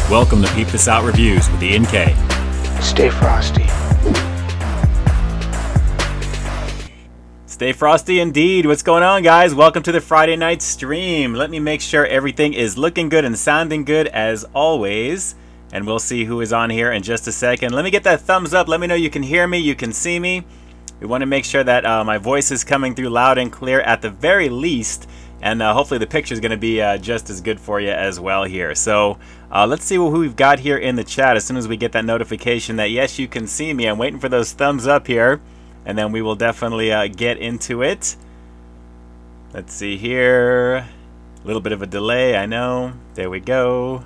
Welcome to Peep This Out Reviews with Ian K. Stay frosty. Stay frosty indeed. What's going on, guys? Welcome to the Friday night stream. Let me make sure everything is looking good and sounding good as always. And we'll see who is on here in just a second. Let me get that thumbs up. Let me know you can hear me, you can see me. We want to make sure that my voice is coming through loud and clear at the very least. And hopefully the picture is going to be just as good for you as well here. So let's see who we've got here in the chat as soon as we get that notification that yes, you can see me. I'm waiting for those thumbs up here. And then we will definitely get into it. Let's see here. A little bit of a delay, I know. There we go.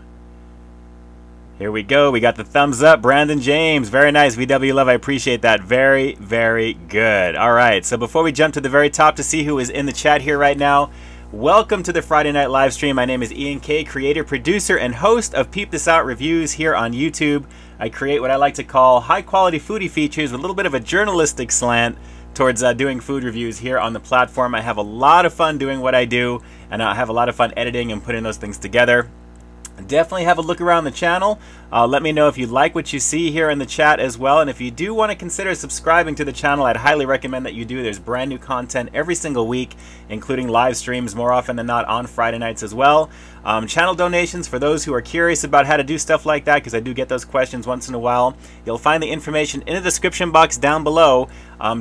Here we go. We got the thumbs up. Brandon James. Very nice. VW Love. I appreciate that. Very, very good. All right. So before we jump to the very top to see who is in the chat here right now, welcome to the Friday night live stream. My name is Ian K, creator, producer, and host of Peep This Out Reviews here on YouTube. I create what I like to call high-quality foodie features with a little bit of a journalistic slant towards doing food reviews here on the platform. I have a lot of fun doing what I do, and I have a lot of fun editing and putting those things together. Definitely have a look around the channel. Let me know if you like what you see here in the chat as well. And if you do want to consider subscribing to the channel, I'd highly recommend that you do. There's brand new content every single week, including live streams more often than not on Friday nights as well. Channel donations for those who are curious about how to do stuff like that, because I do get those questions once in a while. You'll find the information in the description box down below.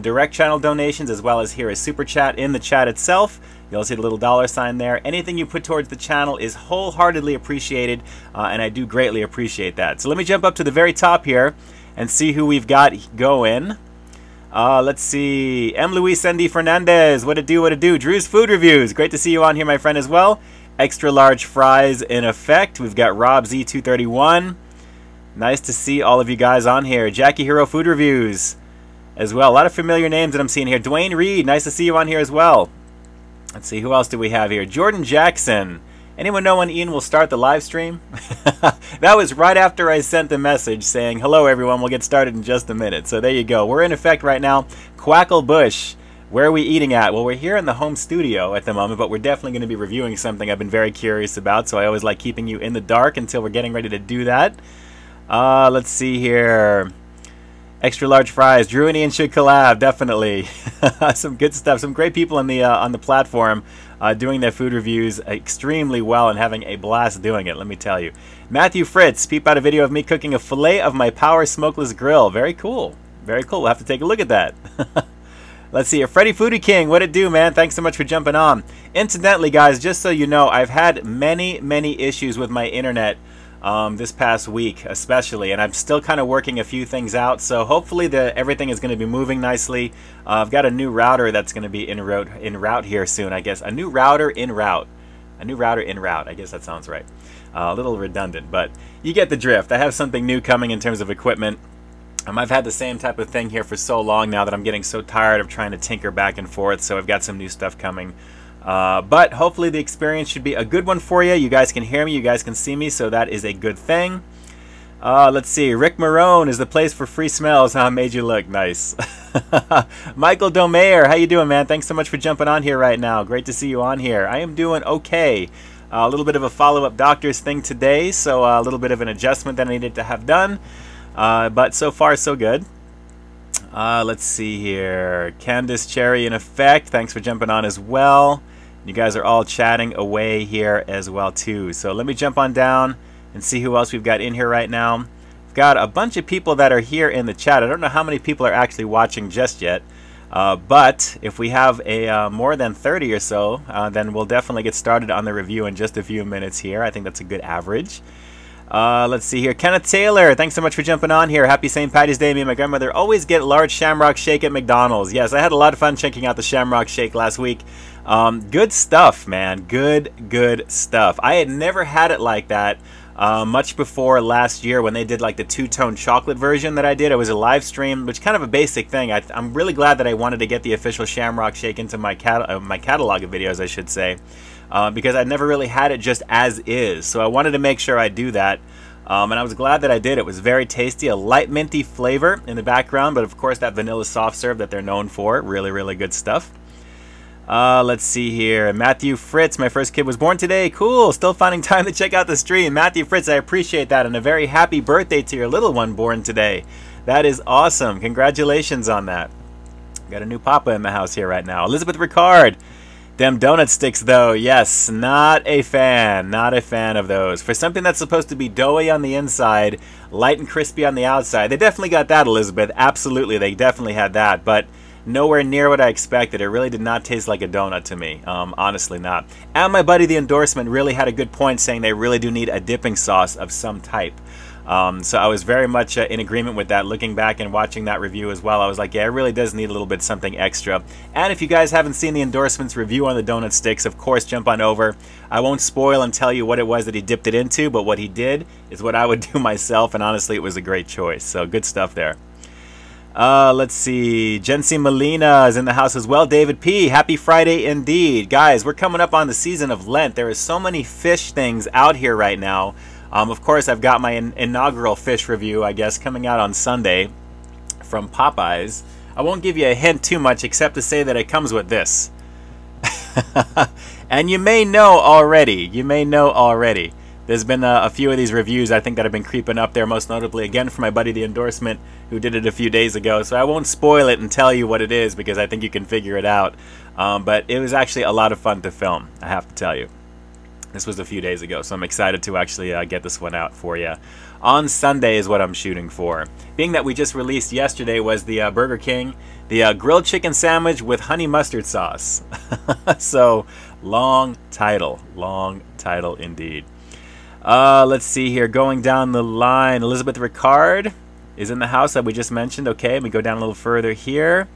Direct channel donations, as well as here a super chat in the chat itself. You'll see the little $sign there. Anything you put towards the channel is wholeheartedly appreciated, and I do greatly appreciate that. So let me jump up to the very top here and see who we've got going. Let's see. M. Luis Andy Fernandez. What it do, what it do. Drew's Food Reviews. Great to see you on here, my friend, as well. Extra large fries in effect. We've got Rob Z231. Nice to see all of you guys on here. Jackie Hero Food Reviews as well. A lot of familiar names that I'm seeing here. Dwayne Reed. Nice to see you on here as well. Let's see, who else do we have here? Jordan Jackson. Anyone know when Ian will start the live stream? That was right after I sent the message saying, hello everyone, we'll get started in just a minute. So there you go. We're in effect right now. Quackle Bush. Where are we eating at? Well, we're here in the home studio at the moment, but we're definitely going to be reviewing something I've been very curious about. So I always like keeping you in the dark until we're getting ready to do that. Let's see here. Extra large fries. Drew and Ian should collab, definitely. Some good stuff. Some great people on the platform doing their food reviews extremely well and having a blast doing it, let me tell you. Matthew Fritz, peep out a video of me cooking a fillet of my Power Smokeless Grill. Very cool. Very cool. We'll have to take a look at that. Let's see here. Freddie Foodie King, what it do, man? Thanks so much for jumping on. Incidentally, guys, just so you know, I've had many issues with my internet this past week especially, and I'm still kind of working a few things out, so hopefully everything is going to be moving nicely. I've got a new router that's going to be en route here soon, I guess. A new router en route. A new router en route. I guess that sounds right. A little redundant, but you get the drift. I have something new coming in terms of equipment. I've had the same type of thing here for so long now that I'm getting so tired of trying to tinker back and forth, so I've got some new stuff coming. But hopefully the experience should be a good one for you. You guys can hear me, you guys can see me, so that is a good thing. Let's see. Rick Marone is the place for free smells. How made you look nice. Michael Domayer, how you doing, man? Thanks so much for jumping on here right now. Great to see you on here. I am doing okay. A little bit of a follow-up doctor's thing today, so a little bit of an adjustment that I needed to have done. But so far, so good. Let's see here. Candace Cherry in effect. Thanks for jumping on as well. You guys are all chatting away here as well too. So let me jump on down and see who else we've got in here right now. We've got a bunch of people that are here in the chat. I don't know how many people are actually watching just yet. But if we have a more than 30 or so, then we'll definitely get started on the review in just a few minutes here. I think that's a good average. Let's see here. Kenneth Taylor, thanks so much for jumping on here. Happy St. Patty's Day. Me and my grandmother always get large Shamrock Shake at McDonald's. Yes, I had a lot of fun checking out the Shamrock Shake last week. Good stuff, man. Good stuff. I had never had it like that much before last year when they did like the two-tone chocolate version that I did. It was a live stream, which is kind of a basic thing. I'm really glad that I wanted to get the official Shamrock Shake into my catalog of videos, I should say. Because I'd never really had it just as is. So I wanted to make sure I do that. And I was glad that I did. It was very tasty, a light minty flavor in the background, but of course that vanilla soft serve that they're known for. Really good stuff. Let's see here. Matthew Fritz, my first kid was born today. Cool. Still finding time to check out the stream. Matthew Fritz, I appreciate that. And a very happy birthday to your little one born today. That is awesome. Congratulations on that. Got a new papa in the house here right now. Elizabeth Ricard. Them donut sticks, though. Yes, not a fan. Not a fan of those. For something that's supposed to be doughy on the inside, light and crispy on the outside. They definitely got that, Elizabeth. Absolutely, they definitely had that. But nowhere near what I expected. It really did not taste like a donut to me. Honestly not. And my buddy, the endorsement, really had a good point saying they really do need a dipping sauce of some type. So I was very much in agreement with that. Looking back and watching that review as well, I was like, yeah, it really does need a little bit something extra. And if you guys haven't seen the endorsement's review on the donut sticks, of course, jump on over. I won't spoil and tell you what it was that he dipped it into, but what he did is what I would do myself, and honestly, it was a great choice. So good stuff there. Let's see. Jency Molina is in the house as well. David P. Happy Friday indeed. Guys, we're coming up on the season of Lent. There is so many fish things out here right now. Of course, I've got my inaugural fish review, I guess, coming out on Sunday from Popeyes. I won't give you a hint too much except to say that it comes with this. And you may know already. You may know already. There's been a few of these reviews, I think, that have been creeping up there, most notably, again, for my buddy, the endorsement, who did it a few days ago. So I won't spoil it and tell you what it is, because I think you can figure it out. But it was actually a lot of fun to film, I have to tell you. This was a few days ago, so I'm excited to actually get this one out for you. On Sunday is what I'm shooting for. Being that we just released yesterday was the Burger King, the grilled chicken sandwich with honey mustard sauce. So, long title indeed. Let's see here. Going down the line, Elizabeth Ricard is in the house that we just mentioned. Okay, we go down a little further here.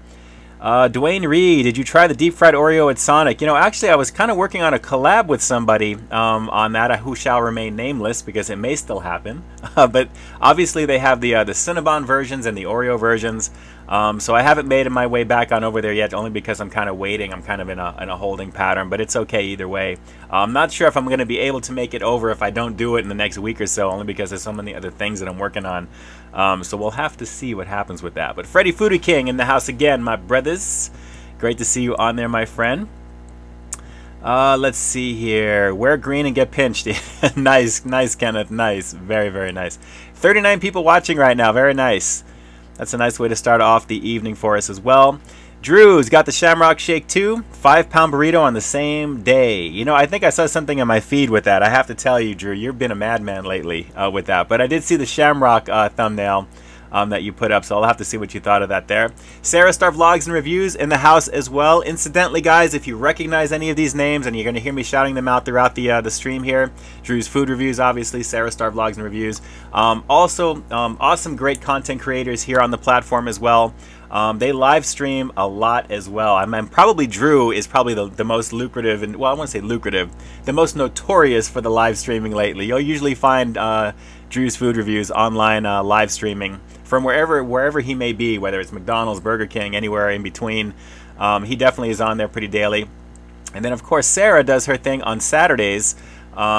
Dwayne Reed, did you try the deep fried Oreo at Sonic? You know, actually, I was kind of working on a collab with somebody on that, who shall remain nameless, because it may still happen. But obviously, they have the Cinnabon versions and the Oreo versions. So I haven't made my way back on over there yet, only because I'm kind of waiting. I'm kind of in a holding pattern, but it's okay either way. I'm not sure if I'm going to be able to make it over if I don't do it in the next week or so, only because there's so many other things that I'm working on. So we'll have to see what happens with that. But Freddy Foodie King in the house again, my brothers. Great to see you on there, my friend. Let's see here. Wear green and get pinched. Nice, Kenneth. Nice. Very, very nice. 39 people watching right now. Very nice. That's a nice way to start off the evening for us as well. Drew's got the Shamrock Shake too. 5-pound burrito on the same day. You know, I think I saw something in my feed with that. I have to tell you, Drew, you've been a madman lately with that. But I did see the Shamrock thumbnail that you put up, so I'll have to see what you thought of that there. Sarah Star Vlogs and Reviews in the house as well. Incidentally, guys, if you recognize any of these names, and you're going to hear me shouting them out throughout the stream here, Drew's Food Reviews, obviously, Sarah Star Vlogs and Reviews. Also, awesome, great content creators here on the platform as well. They live stream a lot as well. I mean, probably Drew is probably the most lucrative, and well, I won't say lucrative, the most notorious for the live streaming lately. You'll usually find Drew's Food Reviews online live streaming from wherever he may be, whether it's McDonald's, Burger King, anywhere in between. He definitely is on there pretty daily. And then, of course, Sarah does her thing on Saturdays,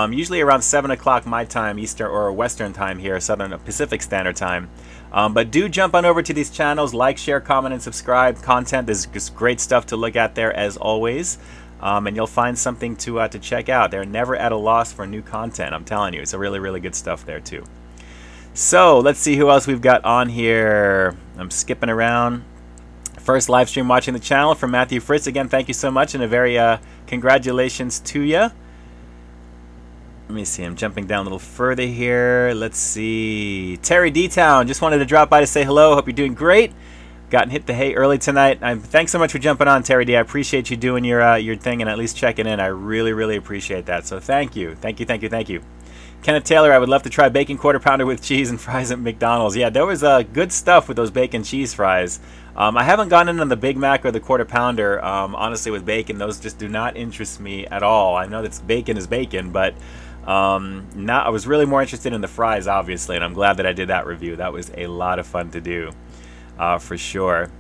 usually around 7 o'clock my time, Eastern or Western time here, Southern Pacific Standard Time. But do jump on over to these channels, like, share, comment, and subscribe. Content is just great stuff to look at there as always. And you'll find something to check out. They're never at a loss for new content, I'm telling you. It's a really, really good stuff there too. So let's see who else we've got on here. I'm skipping around. First live stream watching the channel from Matthew Fritz. Again, thank you so much, and a very congratulations to you. Let me see. I'm jumping down a little further here. Let's see. Terry D-Town. Just wanted to drop by to say hello. Hope you're doing great. Gotten hit the hay early tonight. Thanks so much for jumping on, Terry D. I appreciate you doing your thing and at least checking in. I really, really appreciate that. So thank you. Thank you, thank you, thank you. Kenneth Taylor, I would love to try bacon quarter pounder with cheese and fries at McDonald's. Yeah, there was good stuff with those bacon cheese fries. I haven't gone in on the Big Mac or the quarter pounder. Honestly, with bacon, those just do not interest me at all. I know that bacon is bacon, but I was really more interested in the fries, obviously, and I'm glad that I did that review. That was a lot of fun to do, for sure.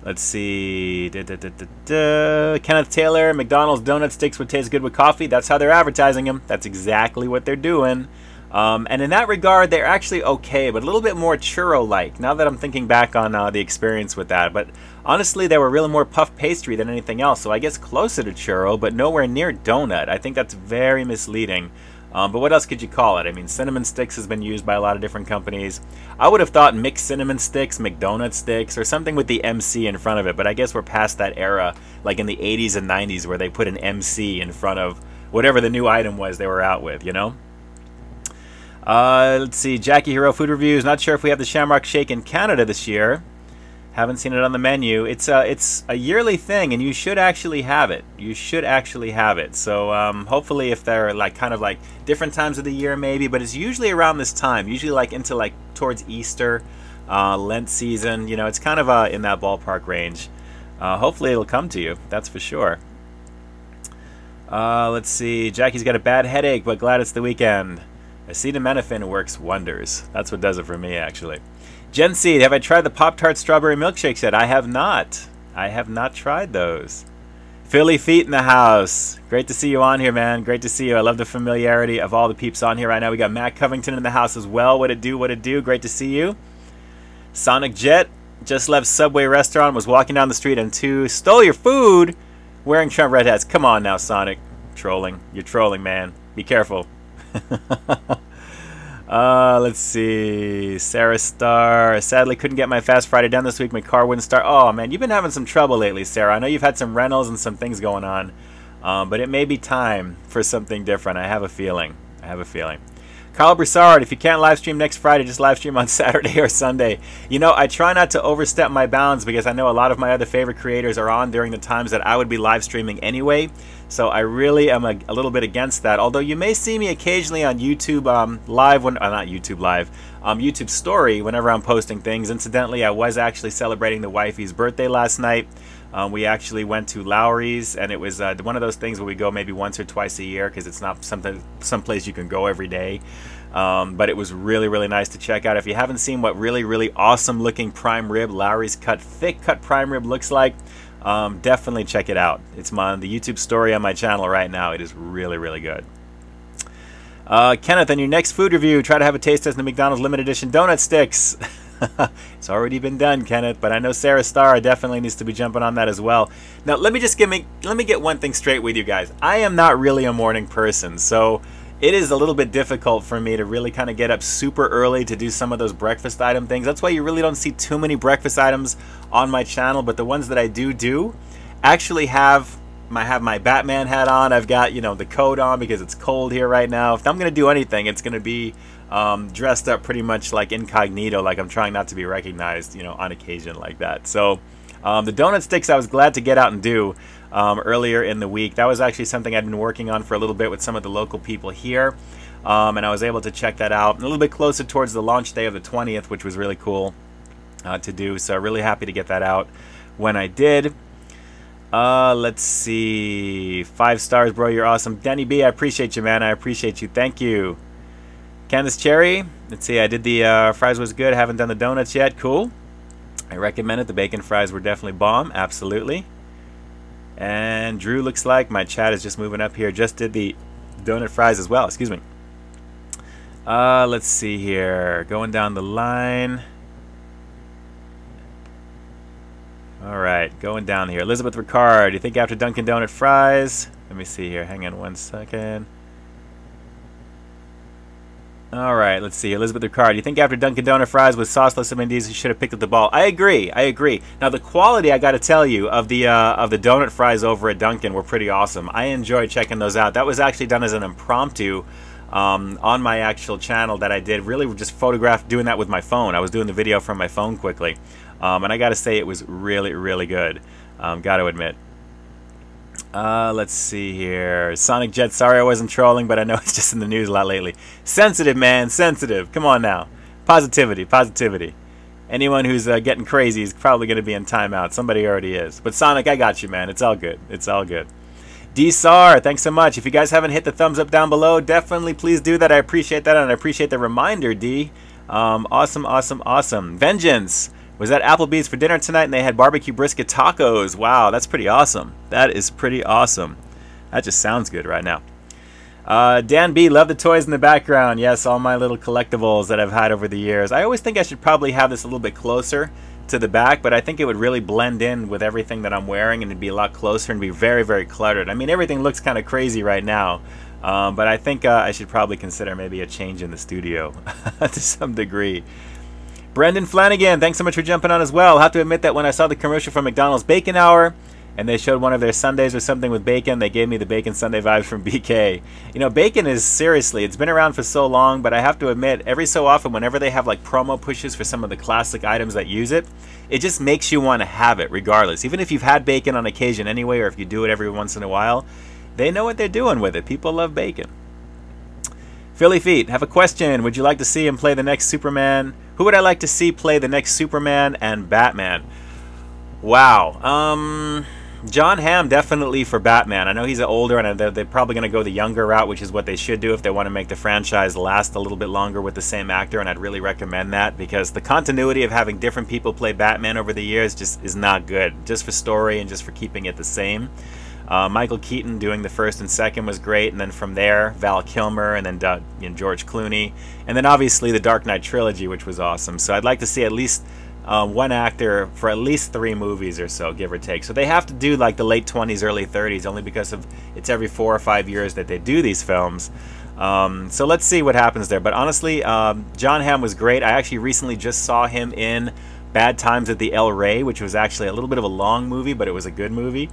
Let's see. Kenneth Taylor, McDonald's donut sticks would taste good with coffee. That's how they're advertising them. That's exactly what they're doing. And in that regard, they're actually okay, but a little bit more churro-like, now that I'm thinking back on the experience with that. But honestly, they were really more puff pastry than anything else, so I guess closer to churro, but nowhere near donut. I think that's very misleading. But what else could you call it? I mean, cinnamon sticks has been used by a lot of different companies. I would have thought mixed cinnamon sticks, McDonut sticks, or something with the MC in front of it, but I guess we're past that era, like in the 80s and 90s, where they put an MC in front of whatever the new item was they were out with, you know? Let's see, Jackie Hero Food Reviews. Not sure if we have the Shamrock Shake in Canada this year. Haven't seen it on the menu. It's a yearly thing, and you should actually have it. You should actually have it. So hopefully, if they're like kind of like different times of the year, maybe. But it's usually around this time. Usually like into like towards Easter, Lent season. You know, it's kind of in that ballpark range. Hopefully, it'll come to you. That's for sure. Let's see. Jackie's got a bad headache, but glad it's the weekend. Acetaminophen works wonders. That's what does it for me, actually. Jen Seed, have I tried the Pop-Tart Strawberry Milkshakes yet? I have not. I have not tried those. Philly Feet in the house. Great to see you on here, man. Great to see you. I love the familiarity of all the peeps on here right now. We got Matt Covington in the house as well. What it do, what it do. Great to see you. Sonic Jet just left Subway restaurant, was walking down the street, and two stole your food wearing Trump red hats. Come on now, Sonic. Trolling. You're trolling, man. Be careful. Let's see. Sarah Star. Sadly, couldn't get my Fast Friday done this week. My car wouldn't start. Oh, man, you've been having some trouble lately, Sarah. I know you've had some rentals and some things going on. But it may be time for something different. I have a feeling. Carl Broussard, if you can't live stream next Friday, just live stream on Saturday or Sunday. You know, I try not to overstep my bounds because I know a lot of my other favorite creators are on during the times that I would be live streaming anyway. So I really am a little bit against that. Although you may see me occasionally on YouTube live, when not YouTube live, YouTube story whenever I'm posting things. Incidentally, I was actually celebrating the wifey's birthday last night. We actually went to Lowry's, and it was one of those things where we go maybe once or twice a year because it's not someplace you can go every day. But it was really, really nice to check out. If you haven't seen what really, really awesome looking prime rib, Lowry's thick cut prime rib looks like, definitely check it out. It's on the YouTube story on my channel right now. It is really, really good. Kenneth, on your next food review, try to have a taste test of the McDonald's limited edition donut sticks. It's already been done, Kenneth, but I know Sarah Starr definitely needs to be jumping on that as well. Now, let me get one thing straight with you guys. I am not really a morning person, so it is a little bit difficult for me to really kind of get up super early to do some of those breakfast item things. That's why you really don't see too many breakfast items on my channel, but the ones that I do actually have my Batman hat on. I've got, you know, the coat on because it's cold here right now. If I'm going to do anything, it's going to be dressed up pretty much like incognito, like I'm trying not to be recognized, you know, on occasion like that. So the donut sticks I was glad to get out and do earlier in the week. That was actually something I'd been working on for a little bit with some of the local people here, and I was able to check that out a little bit closer towards the launch day of the 20th, which was really cool to do. So really happy to get that out when I did. Let's see. 5 stars, bro. You're awesome. Denny B, I appreciate you, man. I appreciate you. Thank you. Candace Cherry. Let's see. I did the fries was good. Haven't done the donuts yet. Cool. I recommend it. The bacon fries were definitely bomb. Absolutely. And Drew looks like my chat is just moving up here. Just did the donut fries as well. Excuse me. Let's see here. Going down the line. All right, going down here. Elizabeth Ricard, you think after Dunkin' Donut fries? Let me see here. Hang on one second. All right, let's see. Elizabeth Ricard, you think after Dunkin' Donut fries with sauceless M&Ds, you should have picked up the ball? I agree. I agree. Now the quality, I got to tell you, of the donut fries over at Dunkin' were pretty awesome. I enjoyed checking those out. That was actually done as an impromptu on my actual channel that I did. Really just photographed doing that with my phone. I was doing the video from my phone quickly. And I got to say it was really, really good. Got to admit. Let's see here. Sonic Jet, sorry I wasn't trolling, but I know it's just in the news a lot lately. Sensitive, man, sensitive. Come on now. Positivity, positivity. Anyone who's getting crazy is probably going to be in timeout. Somebody already is. But Sonic, I got you, man. It's all good. It's all good. D-Sar, thanks so much. If you guys haven't hit the thumbs up down below, definitely please do that. I appreciate that, and I appreciate the reminder, D. Awesome, awesome, awesome. Vengeance. Was at Applebee's for dinner tonight, and they had barbecue brisket tacos. Wow, that's pretty awesome. That is pretty awesome. That just sounds good right now. Dan B, love the toys in the background. Yes, all my little collectibles that I've had over the years. I always think I should probably have this a little bit closer to the back, but I think it would really blend in with everything that I'm wearing, and it'd be a lot closer and be very, very cluttered. I mean, everything looks kind of crazy right now, but I think I should probably consider maybe a change in the studio to some degree. Brendan Flanagan, thanks so much for jumping on as well. I'll have to admit that when I saw the commercial for McDonald's Bacon Hour, and they showed one of their sundaes or something with bacon, they gave me the bacon sundae vibes from BK. You know, bacon is, seriously, it's been around for so long, but I have to admit, every so often, whenever they have like promo pushes for some of the classic items that use it, it just makes you want to have it regardless. Even if you've had bacon on occasion anyway, or if you do it every once in a while, they know what they're doing with it. People love bacon. Philly Feet, have a question. Would you like to see him play the next Superman? Who would I like to see play the next Superman and Batman? Wow. John Hamm definitely for Batman. I know he's older, and they're probably going to go the younger route, which is what they should do if they want to make the franchise last a little bit longer with the same actor, and I'd really recommend that, because the continuity of having different people play Batman over the years just is not good, just for story and just for keeping it the same. Michael Keaton doing the first and second was great, and then from there, Val Kilmer, and then George Clooney, and then obviously the Dark Knight trilogy, which was awesome. So I'd like to see at least one actor for at least 3 movies or so, give or take. So they have to do like the late 20s, early 30s, only because of it's every 4 or 5 years that they do these films. So let's see what happens there. But honestly, John Hamm was great. I actually recently just saw him in Bad Times at the El Rey, which was actually a little bit of a long movie, but it was a good movie.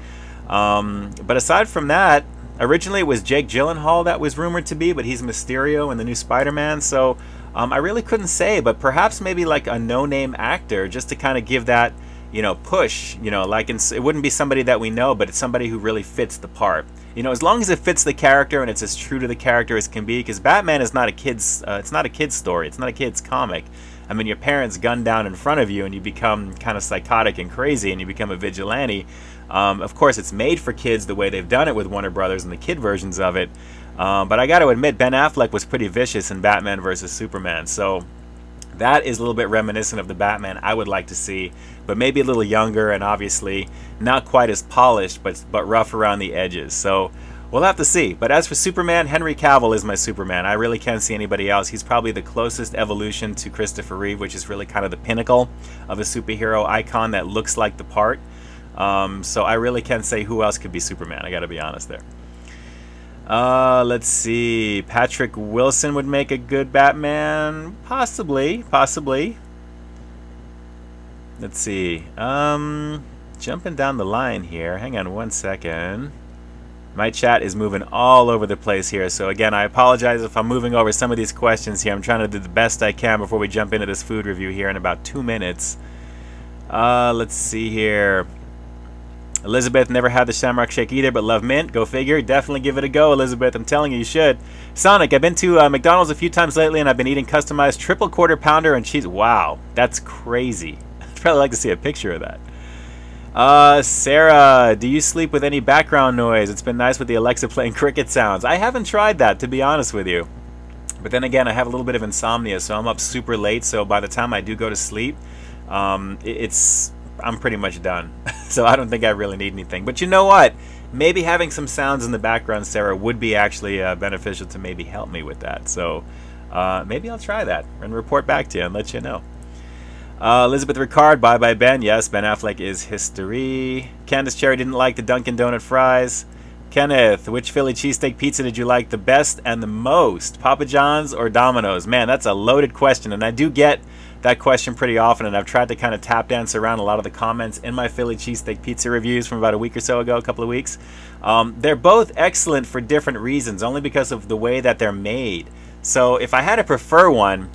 But aside from that, originally it was Jake Gyllenhaal that was rumored to be, but he's Mysterio in the new Spider-Man, so I really couldn't say, but perhaps maybe like a no-name actor, just to kind of give that, you know, push, you know, like it wouldn't be somebody that we know, but it's somebody who really fits the part. You know, as long as it fits the character and it's as true to the character as can be, because Batman is not a kid's, it's not a kid's story, it's not a kid's comic. I mean, your parents gun down in front of you and you become kind of psychotic and crazy and you become a vigilante. Of course, it's made for kids the way they've done it with Warner Brothers and the kid versions of it. But I got to admit, Ben Affleck was pretty vicious in Batman vs. Superman. So that is a little bit reminiscent of the Batman I would like to see, but maybe a little younger and obviously not quite as polished, but rough around the edges. So we'll have to see. But as for Superman, Henry Cavill is my Superman. I really can't see anybody else. He's probably the closest evolution to Christopher Reeve, which is really kind of the pinnacle of a superhero icon that looks like the part. So I really can't say who else could be Superman. I got to be honest there. Let's see. Patrick Wilson would make a good Batman. Possibly. Let's see. Jumping down the line here. Hang on one second. My chat is moving all over the place here. So again, I apologize if I'm moving over some of these questions here. I'm trying to do the best I can before we jump into this food review here in about 2 minutes. Let's see here. Elizabeth never had the Shamrock Shake either, but love mint. Go figure. Definitely give it a go, Elizabeth. I'm telling you, you should. Sonic, I've been to McDonald's a few times lately, and I've been eating customized triple quarter pounder and cheese. Wow, that's crazy. I'd probably like to see a picture of that. Sarah, do you sleep with any background noise? It's been nice with the Alexa playing cricket sounds. I haven't tried that, to be honest with you. But then again, I have a little bit of insomnia, so I'm up super late. So by the time I do go to sleep, I'm pretty much done. So I don't think I really need anything. But you know what? Maybe having some sounds in the background, Sarah, would be actually beneficial to maybe help me with that. So maybe I'll try that and report back to you and let you know. Elizabeth Ricard, bye-bye Ben. Yes, Ben Affleck is history. Candace Cherry didn't like the Dunkin' Donut fries. Kenneth, which Philly cheesesteak pizza did you like the best and the most? Papa John's or Domino's? Man, that's a loaded question, and I do get that question pretty often, and I've tried to kind of tap dance around a lot of the comments in my Philly cheesesteak pizza reviews from about a week or so ago, a couple of weeks. They're both excellent for different reasons, only because of the way that they're made. So if I had to prefer one,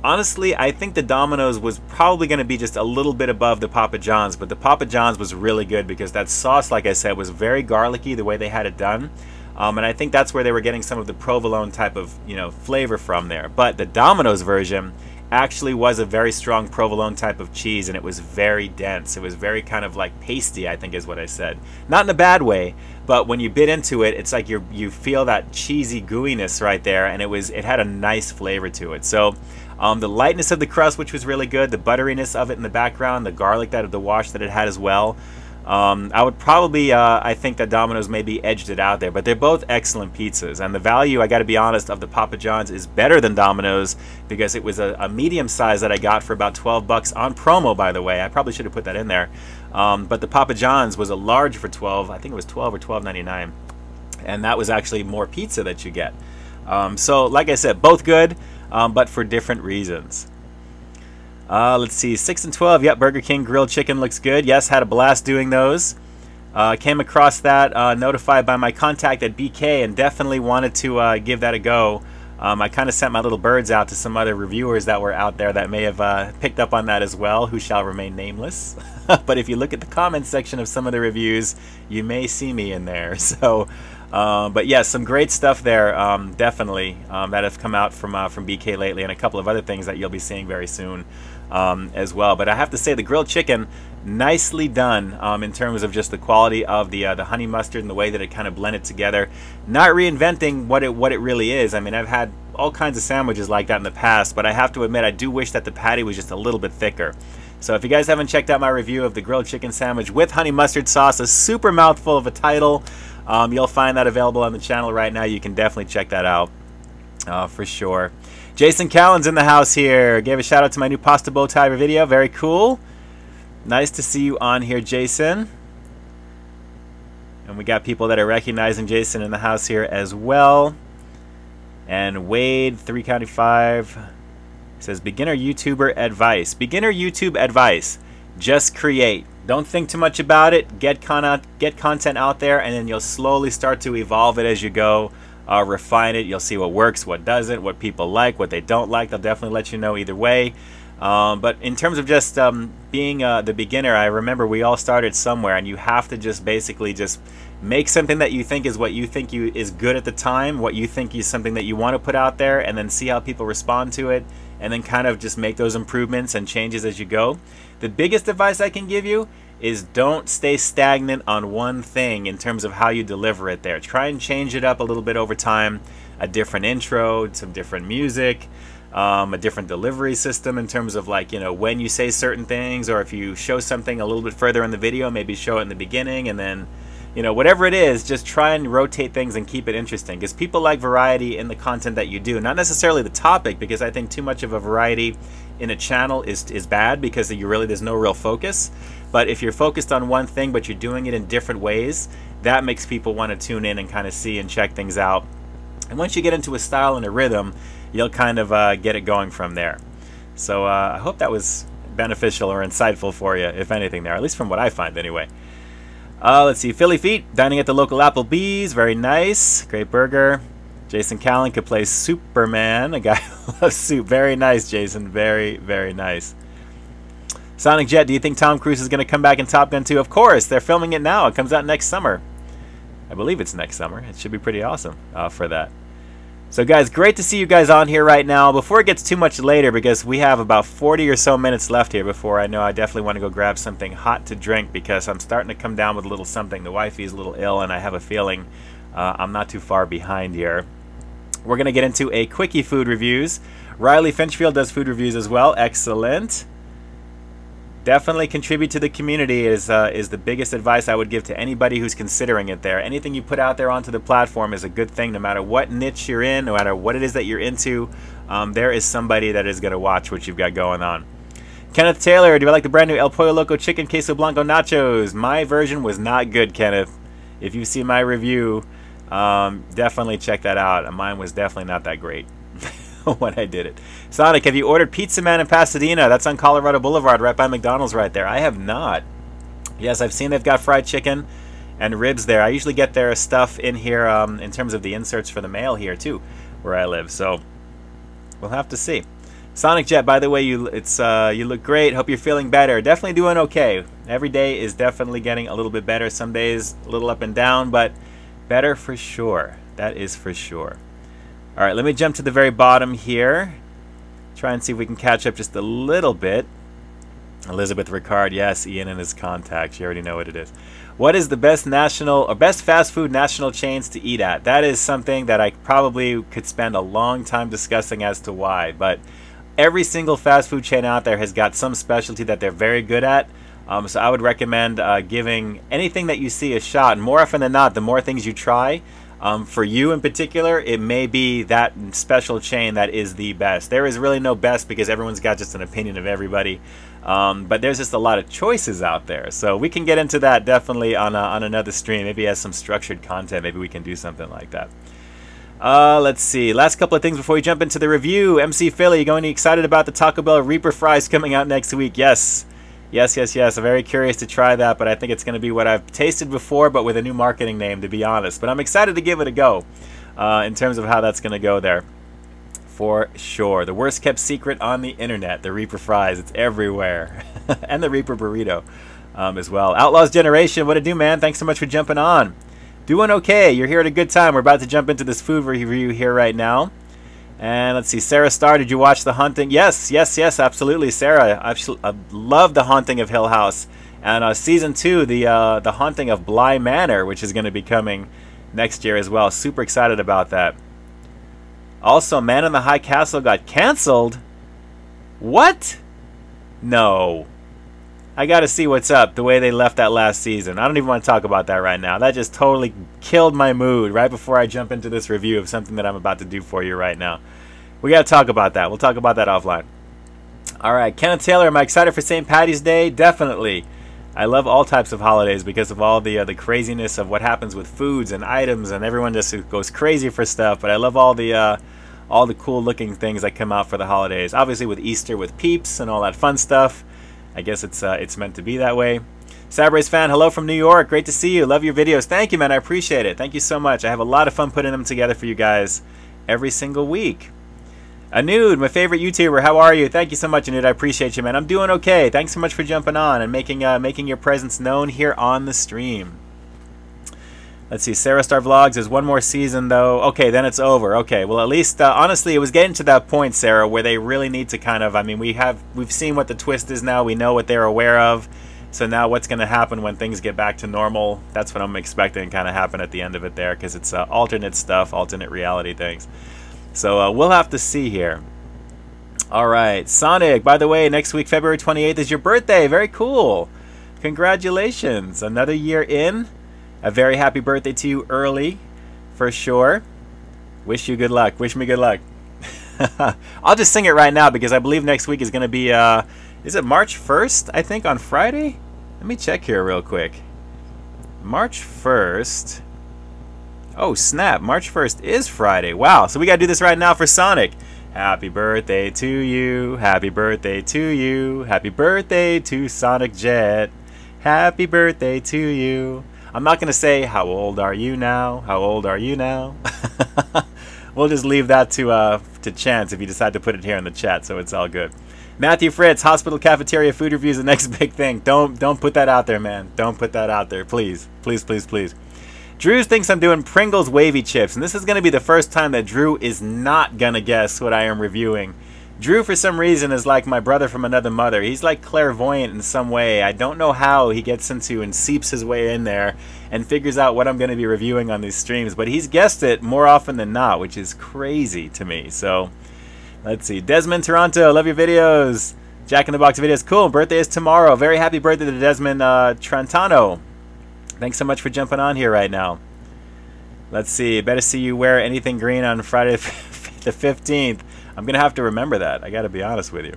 honestly, I think the Domino's was probably going to be just a little bit above the Papa John's, but the Papa John's was really good because that sauce, like I said, was very garlicky the way they had it done. And I think that's where they were getting some of the provolone type of, you know, flavor from there. But the Domino's version actually was a very strong provolone type of cheese, and it was very dense. It was very kind of like pasty, I think is what I said. Not in a bad way, but when you bit into it, it's like you feel that cheesy gooiness right there, and it had a nice flavor to it. So the lightness of the crust, which was really good, the butteriness of it in the background, the garlic, the wash that it had as well. I would probably, I think that Domino's maybe edged it out there, but they're both excellent pizzas. And the value, I got to be honest, of the Papa John's is better than Domino's because it was a medium size that I got for about 12 bucks on promo, by the way. I probably should have put that in there. But the Papa John's was a large for 12. I think it was 12 or 12.99. And that was actually more pizza that you get. So, like I said, both good, but for different reasons. Let's see, 6 and 12. Yep, Burger King grilled chicken looks good. Yes, had a blast doing those. Came across that, notified by my contact at BK, and definitely wanted to give that a go. I kind of sent my little birds out to some other reviewers that were out there that may have picked up on that as well, who shall remain nameless. But if you look at the comments section of some of the reviews, you may see me in there. So, but yes, some great stuff there, definitely, that have come out from BK lately, and a couple of other things that you'll be seeing very soon as well. But I have to say, the grilled chicken, nicely done in terms of just the quality of the honey mustard and the way that it kind of blended together. Not reinventing what it really is. I mean, I've had all kinds of sandwiches like that in the past, but I have to admit, I do wish that the patty was just a little bit thicker. So if you guys haven't checked out my review of the grilled chicken sandwich with honey mustard sauce, a super mouthful of a title, you'll find that available on the channel right now. You can definitely check that out for sure. Jason Callen's in the house here. Gave a shout out to my new pasta bow tie video. Very cool. Nice to see you on here, Jason. And we got people that are recognizing Jason in the house here as well. And Wade, 3 County 5, says, beginner YouTuber advice. Beginner YouTube advice. Just create. Don't think too much about it. Get content out there, and then you'll slowly start to evolve it as you go. Refine it. You'll see what works, what doesn't, what people like, what they don't like. They'll definitely let you know either way. But in terms of just being the beginner, I remember we all started somewhere, and you have to just basically just make something that you think is what you think is good at the time, what you think is something that you want to put out there, and then see how people respond to it, and then kind of just make those improvements and changes as you go. The biggest advice I can give you is don't stay stagnant on one thing in terms of how you deliver it there. Try and change it up a little bit over time. A different intro, some different music, a different delivery system in terms of, like, you know, when you say certain things, or if you show something a little bit further in the video, maybe show it in the beginning, and then, you know, whatever it is, just try and rotate things and keep it interesting, because people like variety in the content that you do. Not necessarily the topic, because I think too much of a variety in a channel is bad, because there's no real focus. But if you're focused on one thing but you're doing it in different ways, that makes people want to tune in and kind of see and check things out. And once you get into a style and a rhythm, you'll kind of get it going from there. So I hope that was beneficial or insightful for you, if anything there, at least from what I find anyway. Let's see, Philly Feet, dining at the local Applebee's, very nice, great burger. Jason Callen could play Superman, a guy who loves soup. Very nice, Jason, very, very nice. Sonic Jet, do you think Tom Cruise is going to come back in Top Gun 2? Of course, they're filming it now. It comes out next summer. I believe it's next summer. It should be pretty awesome for that. So guys, great to see you guys on here right now. Before it gets too much later, because we have about 40 or so minutes left here before I know I definitely want to go grab something hot to drink, because I'm starting to come down with a little something. The wifey is a little ill, and I have a feeling I'm not too far behind here. We're going to get into a quickie food reviews. Riley Finchfield does food reviews as well. Excellent. Definitely contribute to the community is the biggest advice I would give to anybody who's considering it there. Anything you put out there onto the platform is a good thing, no matter what niche you're in, no matter what it is that you're into. There is somebody that is going to watch what you've got going on. Kenneth Taylor, do I like the brand new El Pollo Loco Chicken Queso Blanco Nachos? My version was not good, Kenneth. If you see my review, definitely check that out. Mine was definitely not that great when I did it. Sonic, have you ordered Pizza Man in Pasadena? That's on Colorado Boulevard, right by McDonald's right there. I have not. Yes, I've seen they've got fried chicken and ribs there. I usually get their stuff in here in terms of the inserts for the mail here too, where I live. So we'll have to see. Sonic Jet, by the way, you look great. Hope you're feeling better. Definitely doing okay. Every day is definitely getting a little bit better. Some days a little up and down, but better for sure. That is for sure. All right, let me jump to the very bottom here. Try and see if we can catch up just a little bit. Elizabeth Ricard, yes, Ian and his contacts. You already know what it is. What is the best best fast food national chains to eat at? That is something that I probably could spend a long time discussing as to why. But every single fast food chain out there has got some specialty that they're very good at. So I would recommend giving anything that you see a shot. And more often than not, the more things you try, for you in particular, it may be that special chain that is the best. There is really no best because everyone's got just an opinion of everybody. But there's just a lot of choices out there. So we can get into that definitely on another stream. Maybe as some structured content, maybe we can do something like that. Let's see. Last couple of things before we jump into the review. MC Philly, you going excited about the Taco Bell Reaper fries coming out next week? Yes. Yes, yes, yes. I'm very curious to try that, but I think it's going to be what I've tasted before, but with a new marketing name, to be honest. But I'm excited to give it a go in terms of how that's going to go there. For sure. The worst kept secret on the internet, the Reaper fries. It's everywhere. And the Reaper burrito as well. Outlaws Generation, what it do, man? Thanks so much for jumping on. Doing okay. You're here at a good time. We're about to jump into this food review here right now. And let's see, Sarah Starr, did you watch The Haunting? Yes, yes, yes, absolutely, Sarah. I love The Haunting of Hill House. And Season 2, the Haunting of Bly Manor, which is going to be coming next year as well. Super excited about that. Also, Man in the High Castle got canceled? What? No. I got to see what's up, the way they left that last season. I don't even want to talk about that right now. That just totally killed my mood right before I jump into this review of something that I'm about to do for you right now. We got to talk about that. We'll talk about that offline. All right, Kenneth Taylor, am I excited for St. Paddy's Day? Definitely. I love all types of holidays because of all the craziness of what happens with foods and items, and everyone just goes crazy for stuff. But I love all the cool looking things that come out for the holidays. Obviously with Easter with Peeps and all that fun stuff. I guess it's meant to be that way. Sabrace fan, hello from New York. Great to see you. Love your videos. Thank you, man. I appreciate it. Thank you so much. I have a lot of fun putting them together for you guys every single week. Anud, my favorite YouTuber. How are you? Thank you so much, Anud. I appreciate you, man. I'm doing okay. Thanks so much for jumping on and making your presence known here on the stream. Let's see, Sarah Star Vlogs, there's one more season though. Okay, then it's over. Okay, well at least, honestly, it was getting to that point, Sarah, where they really need to kind of, I mean, we've seen what the twist is now. We know what they're aware of. So now what's going to happen when things get back to normal? That's what I'm expecting kind of happen at the end of it there, because it's alternate stuff, alternate reality things. So we'll have to see here. All right, Sonic, by the way, next week, February 28th is your birthday. Very cool. Congratulations. Another year in. A very happy birthday to you early, for sure. Wish you good luck. Wish me good luck. I'll just sing it right now because I believe next week is going to be, is it March 1st, I think, on Friday? Let me check here real quick. March 1st. Oh, snap. March 1st is Friday. Wow. So we got to do this right now for Sonic. Happy birthday to you. Happy birthday to you. Happy birthday to Sonic Jet. Happy birthday to you. I'm not going to say, how old are you now? How old are you now? We'll just leave that to chance if you decide to put it here in the chat, so it's all good. Matthew Fritz, hospital cafeteria food review is the next big thing. Don't put that out there, man. Don't put that out there, please. Please, please, please. Drew thinks I'm doing Pringles wavy chips, and this is going to be the first time that Drew is not going to guess what I am reviewing. Drew, for some reason, is like my brother from another mother. He's like clairvoyant in some way. I don't know how he gets into and seeps his way in there and figures out what I'm going to be reviewing on these streams. But he's guessed it more often than not, which is crazy to me. So, let's see. Desmond Toronto, love your videos. Jack in the Box videos, cool. Birthday is tomorrow. Very happy birthday to Desmond Trantano. Thanks so much for jumping on here right now. Let's see. Better see you wear anything green on Friday the 15th. I'm going to have to remember that. I got to be honest with you.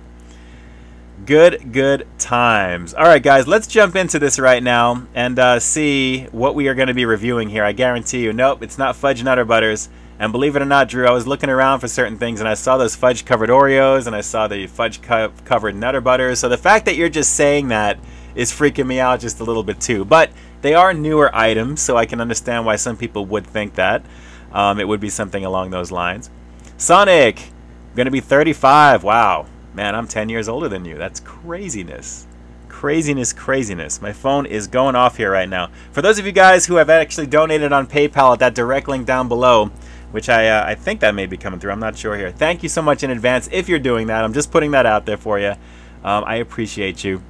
Good times. All right, guys, let's jump into this right now and see what we are going to be reviewing here. I guarantee you, nope, it's not Fudge Nutter Butters. And believe it or not, Drew, I was looking around for certain things, and I saw those fudge-covered Oreos, and I saw the fudge-covered Nutter Butters. So the fact that you're just saying that is freaking me out just a little bit, too. But they are newer items, so I can understand why some people would think that. It would be something along those lines. Sonic! I'm going to be 35. Wow. Man, I'm 10 years older than you. That's craziness. Craziness. My phone is going off here right now. For those of you guys who have actually donated on PayPal at that direct link down below, which I think that may be coming through. I'm not sure here. Thank you so much in advance if you're doing that. I'm just putting that out there for you. I appreciate you.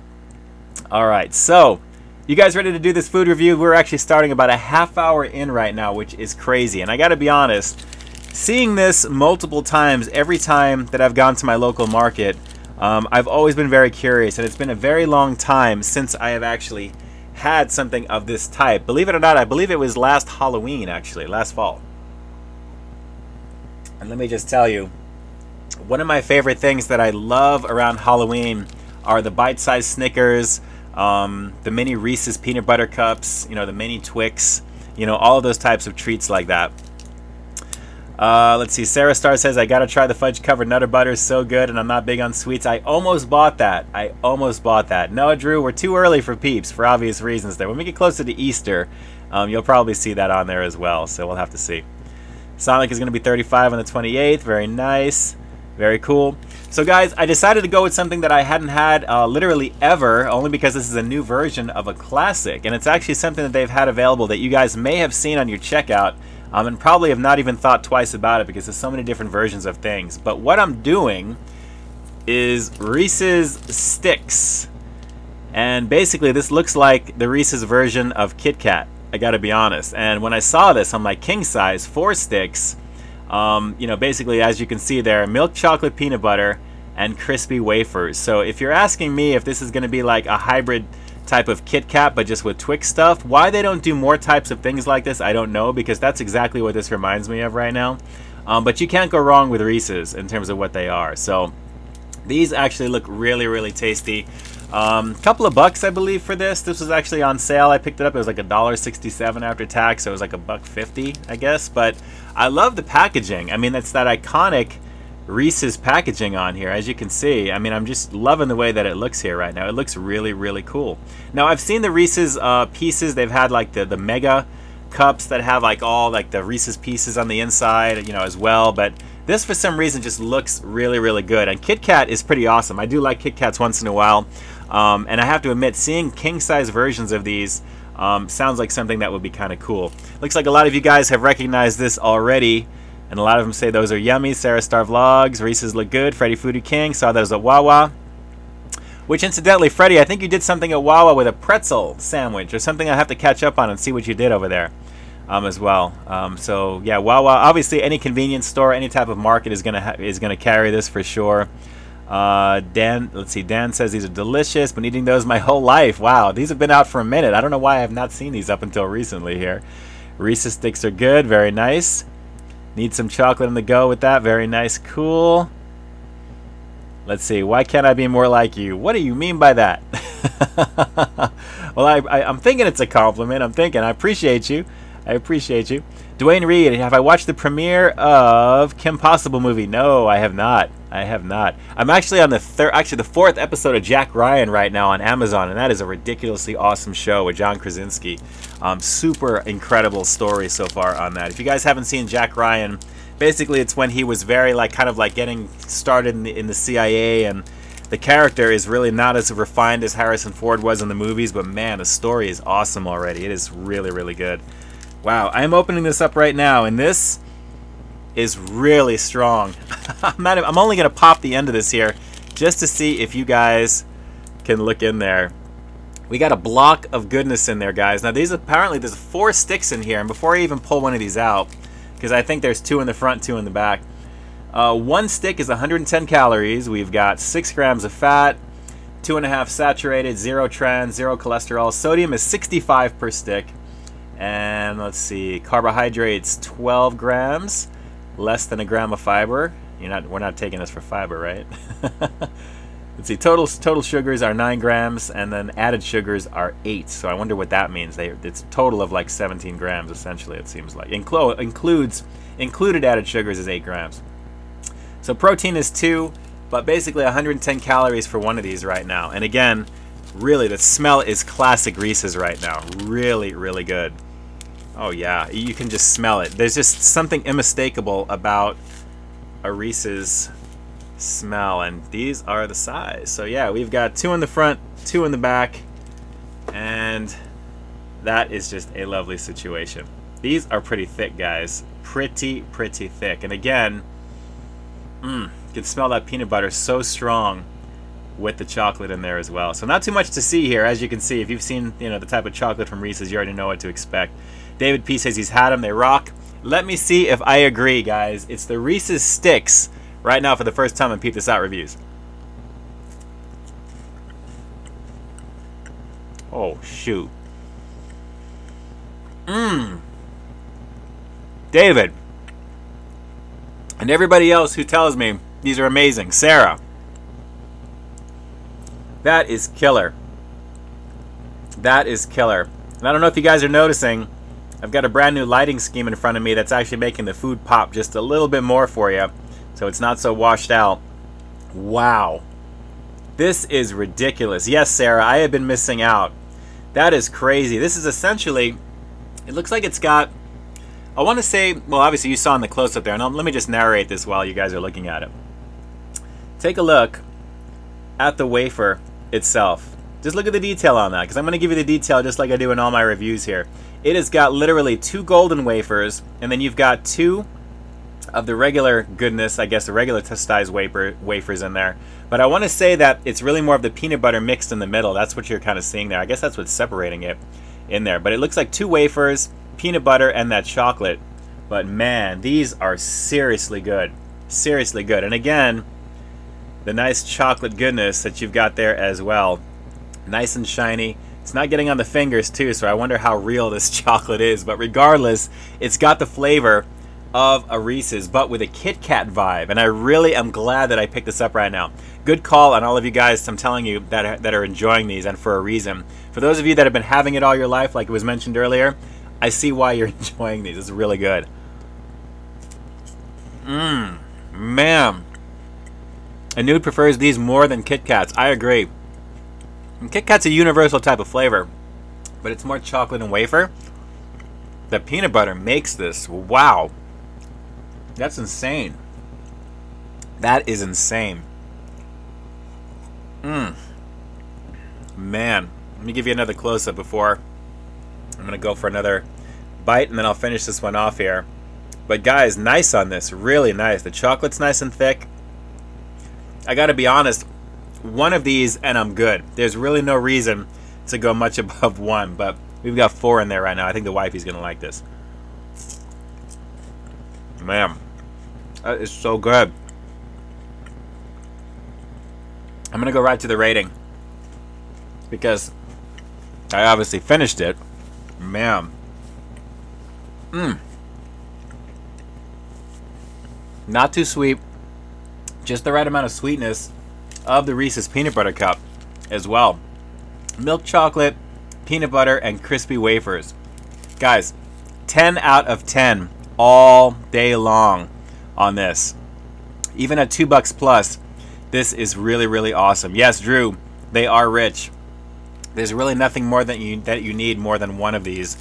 All right. So, you guys ready to do this food review? We're actually starting about a half hour in right now, which is crazy. And I got to be honest, seeing this multiple times every time that I've gone to my local market, I've always been very curious, and it's been a very long time since I have actually had something of this type. Believe it or not, I believe it was last Halloween, actually, last fall. And let me just tell you, one of my favorite things that I love around Halloween are the bite-sized Snickers, the mini Reese's peanut butter cups, you know, the mini Twix, you know, all of those types of treats like that. Let's see, Sarah Star says, I gotta try the fudge covered Nutter Butter, so good, and I'm not big on sweets. I almost bought that. I almost bought that. No, Drew, we're too early for Peeps for obvious reasons there. When we get closer to Easter, you'll probably see that on there as well, so we'll have to see. Sonic is gonna be 35 on the 28th. Very nice. Very cool. So guys, I decided to go with something that I hadn't had literally ever, only because this is a new version of a classic, and it's actually something that they've had available that you guys may have seen on your checkout, and probably have not even thought twice about it because there's so many different versions of things. But what I'm doing is Reese's Sticks, and basically this looks like the Reese's version of Kit Kat, I gotta be honest. And when I saw this, I'm like, king size, 4 sticks. You know, basically, as you can see there, milk chocolate peanut butter and crispy wafers. So if you're asking me if this is going to be like a hybrid type of Kit Kat but just with Twix stuff, why they don't do more types of things like this, I don't know, because that's exactly what this reminds me of right now. But you can't go wrong with Reese's in terms of what they are. So these actually look really, really tasty. Couple of bucks, I believe, for this. This was actually on sale. I picked it up. It was like $1.67 after tax, so it was like $1.50, I guess. But I love the packaging. I mean, it's that iconic Reese's packaging on here, as you can see. I mean, I'm just loving the way that it looks here right now. It looks really, really cool. Now, I've seen the Reese's pieces. They've had like the mega cups that have like all like the Reese's pieces on the inside, you know, as well. But this, for some reason, just looks really, really good. And Kit Kat is pretty awesome. I do like Kit Kats once in a while. And I have to admit, seeing king-size versions of these sounds like something that would be kind of cool. Looks like a lot of you guys have recognized this already, and a lot of them say those are yummy. Sarah Star Vlogs, Reese's look good. Freddy Foodie King, saw those at Wawa. Which, incidentally, Freddy, I think you did something at Wawa with a pretzel sandwich, or something I have to catch up on and see what you did over there as well. So, yeah, Wawa, obviously any convenience store, any type of market is gonna carry this for sure. Dan, let's see, Dan says these are delicious. Been eating those my whole life. Wow, these have been out for a minute. I don't know why I have not seen these up until recently here. Reese's Sticks are good, very nice. Need some chocolate on the go with that, very nice, cool. Let's see, why can't I be more like you? What do you mean by that? Well, I'm thinking it's a compliment. I appreciate you. I appreciate you. Dwayne Reed, have I watched the premiere of Kim Possible movie? No, I have not. I have not. I'm actually on the the 4th episode of Jack Ryan right now on Amazon, and that is a ridiculously awesome show with John Krasinski. Super incredible story so far on that. If you guys haven't seen Jack Ryan, basically it's when he was very kind of getting started in the CIA, and the character is really not as refined as Harrison Ford was in the movies, but man, the story is awesome already. It is really, really good. Wow, I'm opening this up right now, and this is really strong. I'm only going to pop the end of this here just to see if you guys can look in there. We got a block of goodness in there, guys. Now, apparently there's 4 sticks in here, and before I even pull one of these out, because I think there's 2 in the front, 2 in the back, 1 stick is 110 calories. We've got 6 grams of fat, 2.5 saturated, 0 trans, 0 cholesterol. Sodium is 65 per stick. And let's see, carbohydrates 12 grams, less than a gram of fiber. We're not taking this for fiber, right? Let's see, total sugars are 9 grams, and then added sugars are 8. So I wonder what that means. It's a total of like 17 grams essentially. It seems like included added sugars is 8 grams. So protein is 2, but basically 110 calories for one of these right now. And again, really, the smell is classic Reese's right now. Really, really good. Oh yeah, you can just smell it. There's just something unmistakable about a Reese's smell, and these are the size. So yeah, we've got 2 in the front, 2 in the back, and that is just a lovely situation. These are pretty thick, guys. Pretty thick. And again, you can smell that peanut butter so strong with the chocolate in there as well. So not too much to see here. As you can see, if you've seen the type of chocolate from Reese's, you already know what to expect. David P says he's had them. They rock. Let me see if I agree, guys. It's the Reese's Sticks right now for the first time in Peep This Out reviews. Oh, shoot. David. And everybody else who tells me these are amazing. Sarah. That is killer. That is killer. And I don't know if you guys are noticing, I've got a brand new lighting scheme in front of me that's actually making the food pop just a little bit more for you, so it's not so washed out. Wow. This is ridiculous. Yes, Sarah, I have been missing out. That is crazy. This is essentially, it looks like it's got, I want to say, well, obviously you saw in the close-up there, and let me just narrate this while you guys are looking at it. Take a look at the wafer itself. Just look at the detail on that, because I'm going to give you the detail just like I do in all my reviews here. It has got literally 2 golden wafers, and then you've got 2 of the regular goodness, I guess the regular testized wafers in there. But I want to say that it's really more of the peanut butter mixed in the middle. That's what you're kind of seeing there. I guess that's what's separating it in there. But it looks like 2 wafers, peanut butter, and that chocolate. But man, these are seriously good. Seriously good. And again, the nice chocolate goodness that you've got there as well. Nice and shiny. It's not getting on the fingers too, so I wonder how real this chocolate is. But regardless, it's got the flavor of a Reese's, but with a Kit Kat vibe. And I really am glad that I picked this up right now. Good call on all of you guys, I'm telling you, that are enjoying these, and for a reason. For those of you that have been having it all your life, like it was mentioned earlier, I see why you're enjoying these. It's really good. Man. Anud prefers these more than Kit Kats. I agree. And Kit Kat's a universal type of flavor, but it's more chocolate and wafer. The peanut butter makes this. Wow. That's insane. That is insane. Man. Let me give you another close-up before I'm going to go for another bite, and then I'll finish this one off here. But guys, nice on this. Really nice. The chocolate's nice and thick. I got to be honest, one of these and I'm good. There's really no reason to go much above 1, but we've got 4 in there right now. I think the wifey's going to like this. Man, that is so good. I'm going to go right to the rating, because I obviously finished it. Man. Not too sweet. Just the right amount of sweetness of the Reese's Peanut Butter Cup as well. Milk chocolate, peanut butter, and crispy wafers. Guys, 10 out of 10 all day long on this. Even at $2 plus, this is really, really awesome. Yes, Drew, they are rich. There's really nothing more that you need more than one of these.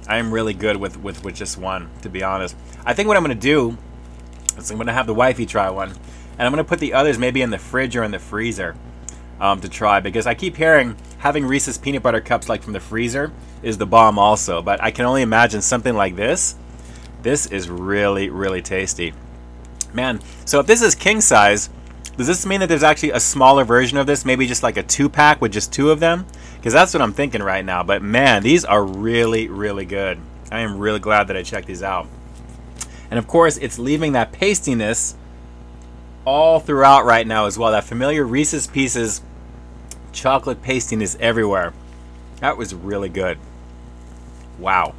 I am really good with just one, to be honest. I think what I'm going to do is I'm going to have the wifey try one. And I'm going to put the others maybe in the fridge or in the freezer to try. Because I keep hearing having Reese's Peanut Butter Cups like from the freezer is the bomb also. But I can only imagine something like this. This is really, really tasty. Man, so if this is king size, does this mean that there's actually a smaller version of this? Maybe just like a 2-pack with just 2 of them? Because that's what I'm thinking right now. But man, these are really, really good. I am really glad that I checked these out. And of course, it's leaving that pastiness all throughout right now as well. That familiar Reese's Pieces chocolate pastiness everywhere. That was really good. Wow.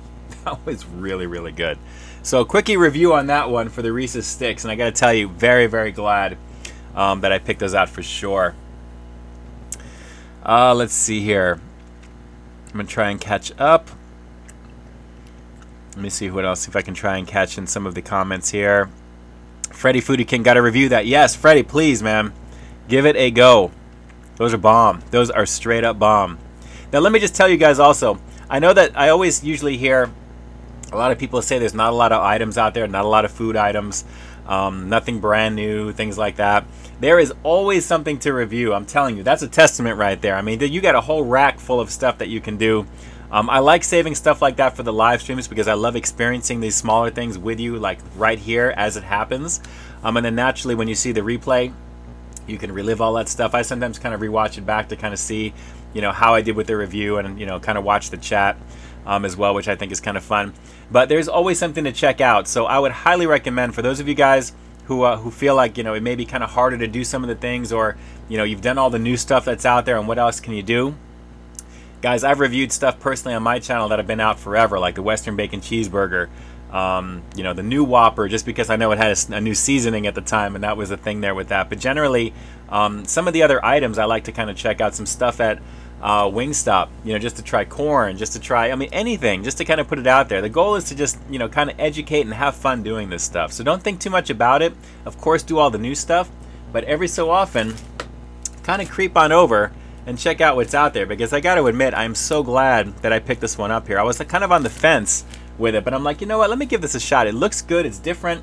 That was really, really good. So quickie review on that one for the Reese's Sticks. And I got to tell you, very, very glad that I picked those out for sure. Let's see here. I'm going to try and catch up. Let me see what else, if I can try and catch in some of the comments here. Freddy Foodie King, got to review that. Yes, Freddy, please, man. Give it a go. Those are bomb. Those are straight up bomb. Now, let me just tell you guys also, I know that I always usually hear a lot of people say there's not a lot of items out there, not a lot of food items, nothing brand new, things like that. There is always something to review. I'm telling you, that's a testament right there. I mean, you got a whole rack full of stuff that you can do. I like saving stuff like that for the live streams because I love experiencing these smaller things with you, like right here as it happens. And then naturally, when you see the replay, you can relive all that stuff. I sometimes kind of rewatch it back to kind of see, you know, how I did with the review, and, you know, kind of watch the chat as well, which I think is kind of fun. But there's always something to check out. So I would highly recommend for those of you guys who feel like, you know, it may be kind of harder to do some of the things, or, you know, you've done all the new stuff that's out there and what else can you do? Guys, I've reviewed stuff personally on my channel that have been out forever, like the Western Bacon Cheeseburger, you know, the new Whopper, just because I know it had a new seasoning at the time, and that was the thing there with that. But generally, some of the other items I like to kind of check out some stuff at Wingstop, you know, just to try corn, just to try, I mean, anything, just to kind of put it out there. The goal is to just, you know, kind of educate and have fun doing this stuff. So don't think too much about it. Of course, do all the new stuff, but every so often, kind of creep on over and check out what's out there, because I got to admit, I'm so glad that I picked this one up here. I was kind of on the fence with it, but I'm like, you know what, let me give this a shot. It looks good, it's different,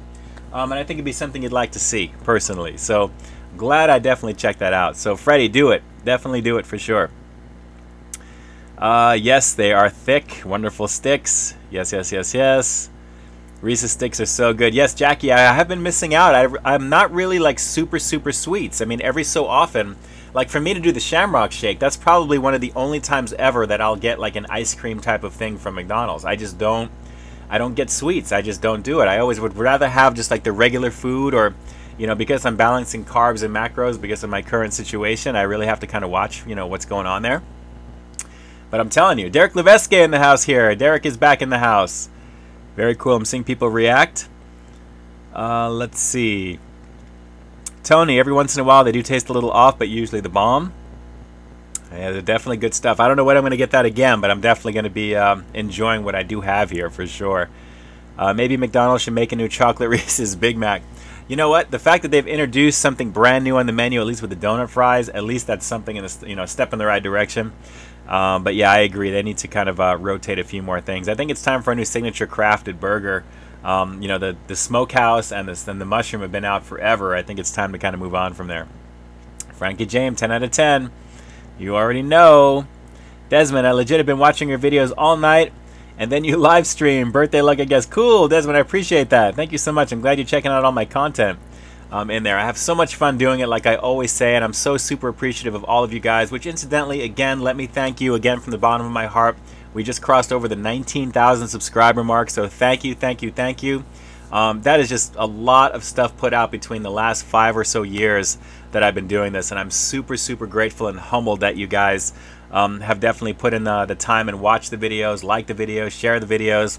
and I think it'd be something you'd like to see, personally. So, glad I definitely checked that out. So, Freddy, do it. Definitely do it for sure. Yes, they are thick, wonderful sticks. Yes, yes, yes, yes. Reese's sticks are so good. Yes, Jackie, I have been missing out. I'm not really like super sweets. I mean, every so often, like for me to do the Shamrock Shake, that's probably one of the only times ever that I'll get like an ice cream type of thing from McDonald's. I don't get sweets. I just don't do it. I always would rather have just like the regular food, or, you know, because I'm balancing carbs and macros because of my current situation, I really have to kind of watch, you know, what's going on there. But I'm telling you, Derek Leveske in the house here. Derek is back in the house. Very cool. I'm seeing people react. Let's see. Tony, every once in a while they do taste a little off, but usually the bomb. Yeah, they're definitely good stuff. I don't know when I'm going to get that again, but I'm definitely going to be enjoying what I do have here for sure. Maybe McDonald's should make a new chocolate Reese's Big Mac. You know what? The fact that they've introduced something brand new on the menu, at least with the donut fries, at least that's something in the, you know, step in the right direction. But yeah, I agree. They need to kind of rotate a few more things. I think it's time for a new signature crafted burger. You know, the smokehouse and the mushroom have been out forever. I think it's time to kind of move on from there. Frankie James, 10 out of 10. You already know. Desmond, I legit have been watching your videos all night, and then you live stream. Birthday luck, I guess. Cool, Desmond, I appreciate that. Thank you so much. I'm glad you're checking out all my content in there. I have so much fun doing it, like I always say, and I'm so super appreciative of all of you guys, which incidentally, again, let me thank you again from the bottom of my heart. We just crossed over the 19,000 subscriber mark, so thank you, thank you, thank you. That is just a lot of stuff put out between the last 5 or so years that I've been doing this, and I'm super grateful and humbled that you guys have definitely put in the time and watched the videos, liked the videos, share the videos.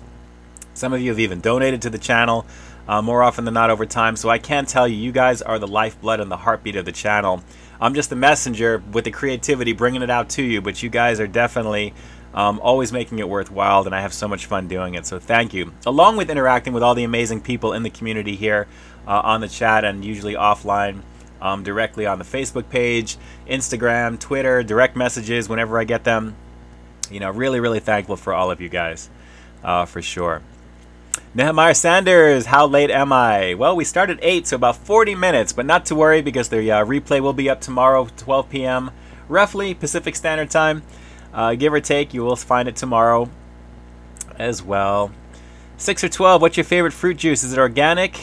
Some of you have even donated to the channel more often than not over time, so I can tell you, you guys are the lifeblood and the heartbeat of the channel. I'm just the messenger with the creativity, bringing it out to you, but you guys are definitely always making it worthwhile, and I have so much fun doing it, so thank you. Along with interacting with all the amazing people in the community here on the chat, and usually offline directly on the Facebook page, Instagram, Twitter, direct messages whenever I get them. You know, really thankful for all of you guys, for sure. Nehemiah Sanders, how late am I? Well, we started 8, so about 40 minutes, but not to worry, because the replay will be up tomorrow, 12 p.m. roughly Pacific Standard Time. Give or take, you will find it tomorrow as well. 6 or 12, what's your favorite fruit juice? Is it organic,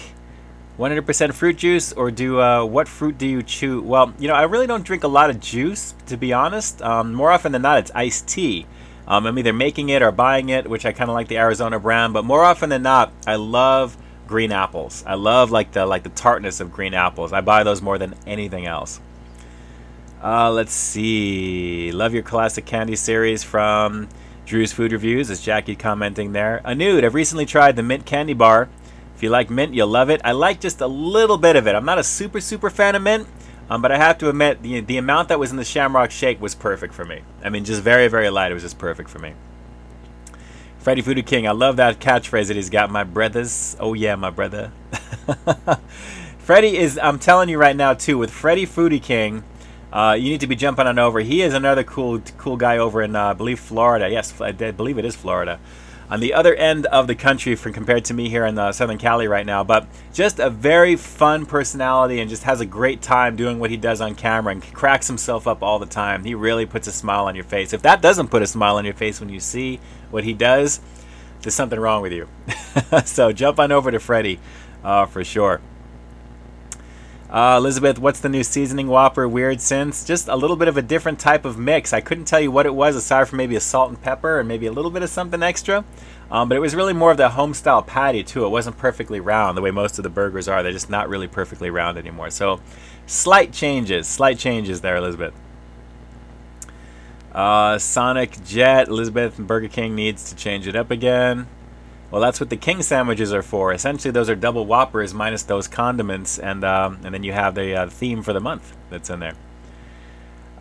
100% fruit juice, or what fruit do you chew? Well, you know, I really don't drink a lot of juice, to be honest. More often than not, it's iced tea. I'm either making it or buying it, which I kind of like the Arizona brand, but more often than not, I love green apples. I love like the tartness of green apples. I buy those more than anything else. Let's see. Love your classic candy series from Drew's Food Reviews. Is Jackie commenting there? Anud, I've recently tried the mint candy bar. If you like mint, you'll love it. I like just a little bit of it. I'm not a super fan of mint, but I have to admit the amount that was in the Shamrock Shake was perfect for me. I mean, just very light. It was just perfect for me. Freddy Foodie King, I love that catchphrase that he's got. My brothers. Oh yeah, my brother. Freddy is, I'm telling you right now too, with Freddy Foodie King, you need to be jumping on over. He is another cool guy over in, I believe, Florida. Yes, I believe it is Florida. On the other end of the country compared to me here in Southern Cali right now. But just a very fun personality, and just has a great time doing what he does on camera, and cracks himself up all the time. He really puts a smile on your face. If that doesn't put a smile on your face when you see what he does, there's something wrong with you. So jump on over to Freddy for sure. Elizabeth, what's the new seasoning Whopper? Weird since? Just a little bit of a different type of mix. I couldn't tell you what it was, aside from maybe a salt and pepper and maybe a little bit of something extra. But it was really more of the home-style patty, too. It wasn't perfectly round the way most of the burgers are. They're just not really perfectly round anymore. So slight changes there, Elizabeth. Sonic Jet, Elizabeth and Burger King needs to change it up again. Well, that's what the King sandwiches are for. Essentially, those are double Whoppers minus those condiments, and then you have the theme for the month that's in there.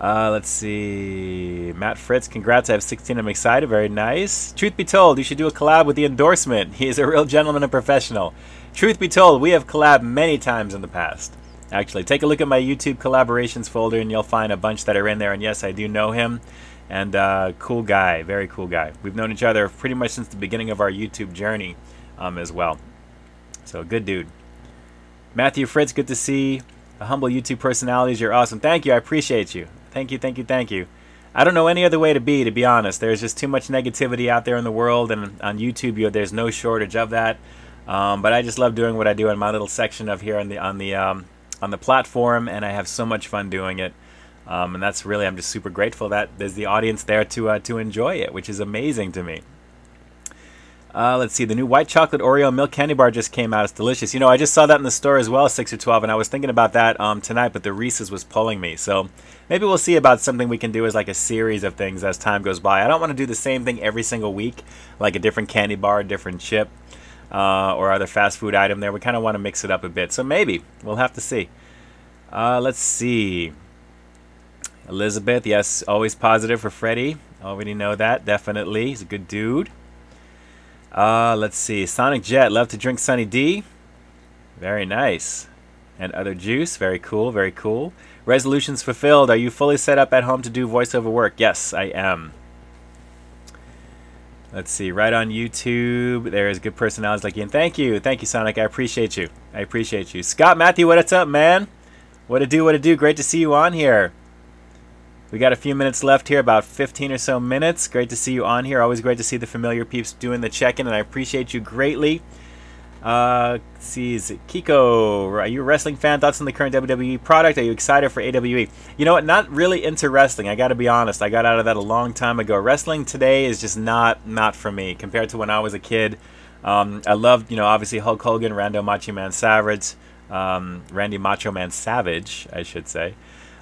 Let's see. Matt Fritz, congrats. I have 16. I'm excited. Very nice. Truth be told, you should do a collab with the endorsement. He is a real gentleman and professional. Truth be told, we have collabed many times in the past. Actually, take a look at my YouTube collaborations folder, and you'll find a bunch that are in there. And yes, I do know him. And cool guy. Very cool guy. We've known each other pretty much since the beginning of our YouTube journey as well. So, good dude. Matthew Fritz, good to see. A humble YouTube personalities. You're awesome. Thank you. I appreciate you. Thank you, thank you, thank you. I don't know any other way to be honest. There's just too much negativity out there in the world, and on YouTube, there's no shortage of that. But I just love doing what I do in my little section of here on the platform, and I have so much fun doing it. And that's really, I'm just super grateful that there's the audience there to enjoy it, which is amazing to me. Let's see, the new white chocolate Oreo milk candy bar just came out. It's delicious. You know, I just saw that in the store as well, 6 or 12, and I was thinking about that tonight, but the Reese's was pulling me. So maybe we'll see about something we can do as like a series of things as time goes by. I don't want to do the same thing every single week, like a different candy bar, a different chip, or other fast food item there. We kind of want to mix it up a bit. So maybe. We'll have to see. Let's see. Elizabeth, yes, always positive for Freddie. Already know that, definitely. He's a good dude. Let's see. Sonic Jet, love to drink Sunny D. Very nice. And other juice, very cool, very cool. Resolutions fulfilled. Are you fully set up at home to do voiceover work? Yes, I am. Let's see. Right on YouTube, there's good personalities like you. And thank you, Sonic. I appreciate you. I appreciate you. Scott Matthew, what's up, man? What to do? What to do? Great to see you on here. We got a few minutes left here, about 15 or so minutes. Great to see you on here. Always great to see the familiar peeps doing the check-in, and I appreciate you greatly. Let's see, is it Kiko? Are you a wrestling fan? Thoughts on the current WWE product? Are you excited for AWE? You know what? Not really into wrestling. I got to be honest. I got out of that a long time ago. Wrestling today is just not for me compared to when I was a kid. I loved, you know, obviously Hulk Hogan, Randy Macho Man Savage, I should say.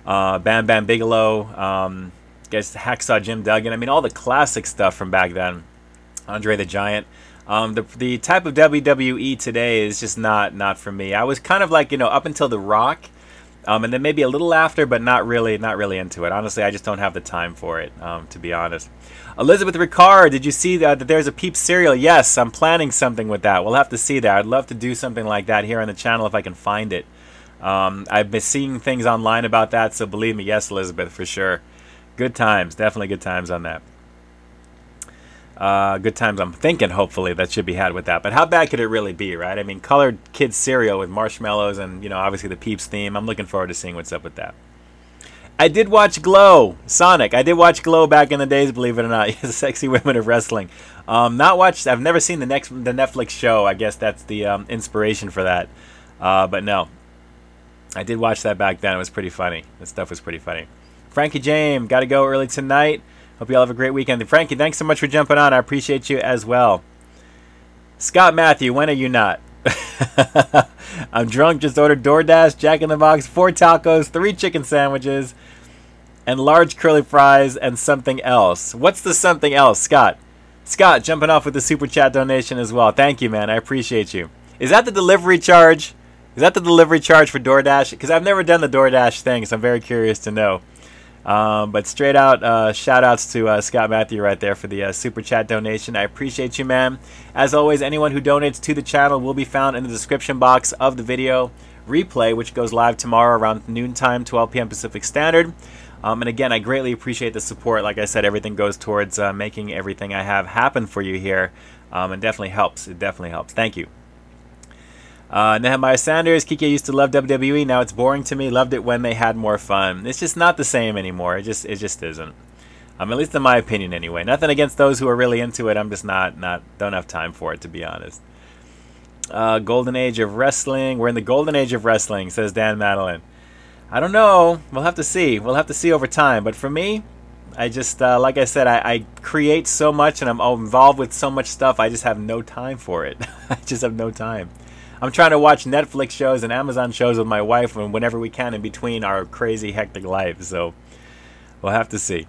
Bam Bam Bigelow, guess Hacksaw Jim Duggan. I mean, all the classic stuff from back then. Andre the Giant. The type of WWE today is just not for me. I was kind of like, you know, up until The Rock, and then maybe a little after, but not really into it. Honestly, I just don't have the time for it, to be honest. Elizabeth Ricard, did you see that there's a Peep cereal? Yes, I'm planning something with that. We'll have to see that. I'd love to do something like that here on the channel if I can find it. I've been seeing things online about that, so believe me, yes, Elizabeth, for sure. Good times, definitely good times on that. Good times, I'm thinking, hopefully, that should be had with that. But how bad could it really be, right? I mean, colored kids cereal with marshmallows and, you know, obviously the Peeps theme. I'm looking forward to seeing what's up with that. I did watch Glow, Sonic. I did watch Glow back in the days, believe it or not. Sexy Women of Wrestling. I've never seen the Netflix show. I guess that's the inspiration for that. But no. I did watch that back then. It was pretty funny. That stuff was pretty funny. Frankie James, got to go early tonight. Hope you all have a great weekend. And Frankie, thanks so much for jumping on. I appreciate you as well. Scott Matthew, when are you not? I'm drunk. Just ordered DoorDash, Jack in the Box, 4 tacos, 3 chicken sandwiches, and large curly fries and something else. What's the something else, Scott? Scott, jumping off with the super chat donation as well. Thank you, man. I appreciate you. Is that the delivery charge? Is that the delivery charge for DoorDash? Because I've never done the DoorDash thing, so I'm very curious to know. But straight out, shout-outs to Scott Matthew right there for the super chat donation. I appreciate you, man. As always, anyone who donates to the channel will be found in the description box of the video replay, which goes live tomorrow around noontime, 12 p.m. Pacific Standard. And again, I greatly appreciate the support. Like I said, everything goes towards making everything I have happen for you here. And definitely helps. It definitely helps. Thank you. Nehemiah Sanders, Kiki used to love WWE. Now it's boring to me. Loved it when they had more fun. It's just not the same anymore. It just isn't. At least in my opinion, anyway. Nothing against those who are really into it. I'm just don't have time for it, to be honest. Golden Age of Wrestling. We're in the Golden Age of Wrestling, says Dan Madeline. I don't know. We'll have to see. We'll have to see over time. But for me, I just, like I said, I create so much and I'm involved with so much stuff. I just have no time for it. I just have no time. I'm trying to watch Netflix shows and Amazon shows with my wife whenever we can in between our crazy, hectic lives. So we'll have to see.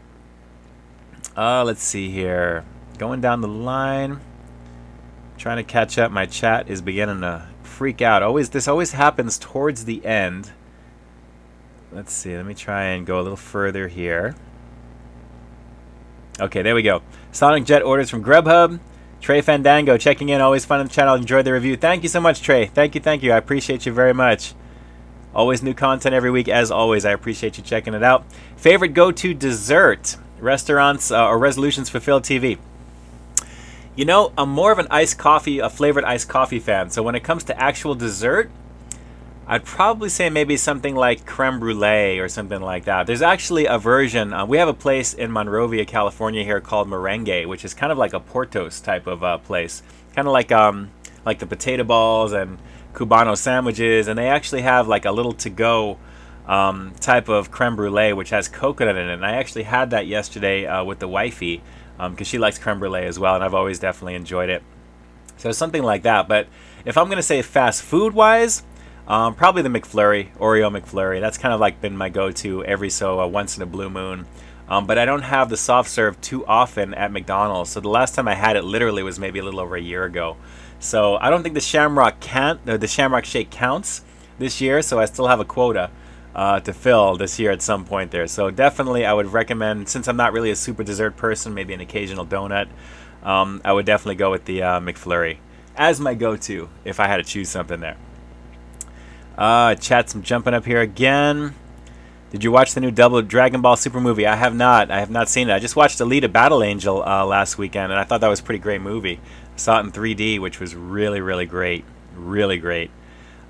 Let's see here. Going down the line. Trying to catch up. My chat is beginning to freak out. This always happens towards the end. Let's see. Let me try and go a little further here. Okay, there we go. Sonic Jet orders from Grubhub. Trey Fandango checking in. Always fun on the channel. Enjoyed the review. Thank you so much, Trey. Thank you. I appreciate you very much. Always new content every week, as always. I appreciate you checking it out. Favorite go-to dessert? Restaurants or resolutions fulfilled TV? You know, I'm more of an iced coffee, a flavored iced coffee fan. So when it comes to actual dessert, I'd probably say maybe something like creme brulee or something like that. There's actually a version. We have a place in Monrovia, California here called Merengue, which is kind of like a Portos type of place. Kind of like the potato balls and Cubano sandwiches. And they actually have like a little to-go type of creme brulee, which has coconut in it. And I actually had that yesterday with the wifey because she likes creme brulee as well. And I've always definitely enjoyed it. So something like that. But if I'm going to say fast food-wise, probably the McFlurry, Oreo McFlurry. That's kind of like been my go-to every so once in a blue moon. But I don't have the soft serve too often at McDonald's. So the last time I had it literally was maybe a little over a year ago. So I don't think the Shamrock Shake counts this year. So I still have a quota to fill this year at some point there. So definitely I would recommend, since I'm not really a super dessert person, maybe an occasional donut, I would definitely go with the McFlurry as my go-to if I had to choose something there. Chat's jumping up here again. Did you watch the new Double Dragon Ball Super movie? I have not. I have not seen it. I just watched Alita Battle Angel last weekend, and I thought that was a pretty great movie. I saw it in 3D, which was really, really great. Really great.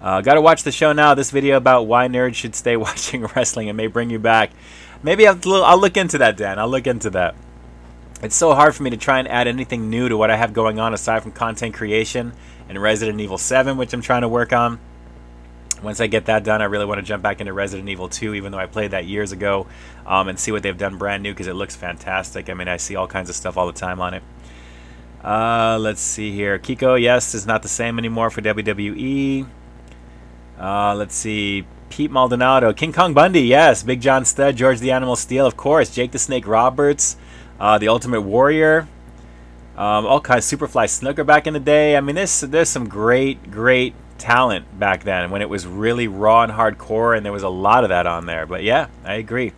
Got to watch the show now. This video about why nerds should stay watching wrestling and may bring you back. Maybe I'll look into that, Dan. I'll look into that. It's so hard for me to try and add anything new to what I have going on aside from content creation and Resident Evil 7, which I'm trying to work on. Once I get that done, I really want to jump back into Resident Evil 2, even though I played that years ago, and see what they've done brand new because it looks fantastic. I mean, I see all kinds of stuff all the time on it. Let's see here. Kiko, yes, is not the same anymore for WWE. Let's see. Pete Maldonado. King Kong Bundy, yes. Big John Studd. George the Animal Steel, of course. Jake the Snake Roberts. The Ultimate Warrior. All kinds of Superfly Snooker back in the day. I mean, there's some great talent back then when it was really raw and hardcore, and there was a lot of that on there. But yeah, I agree.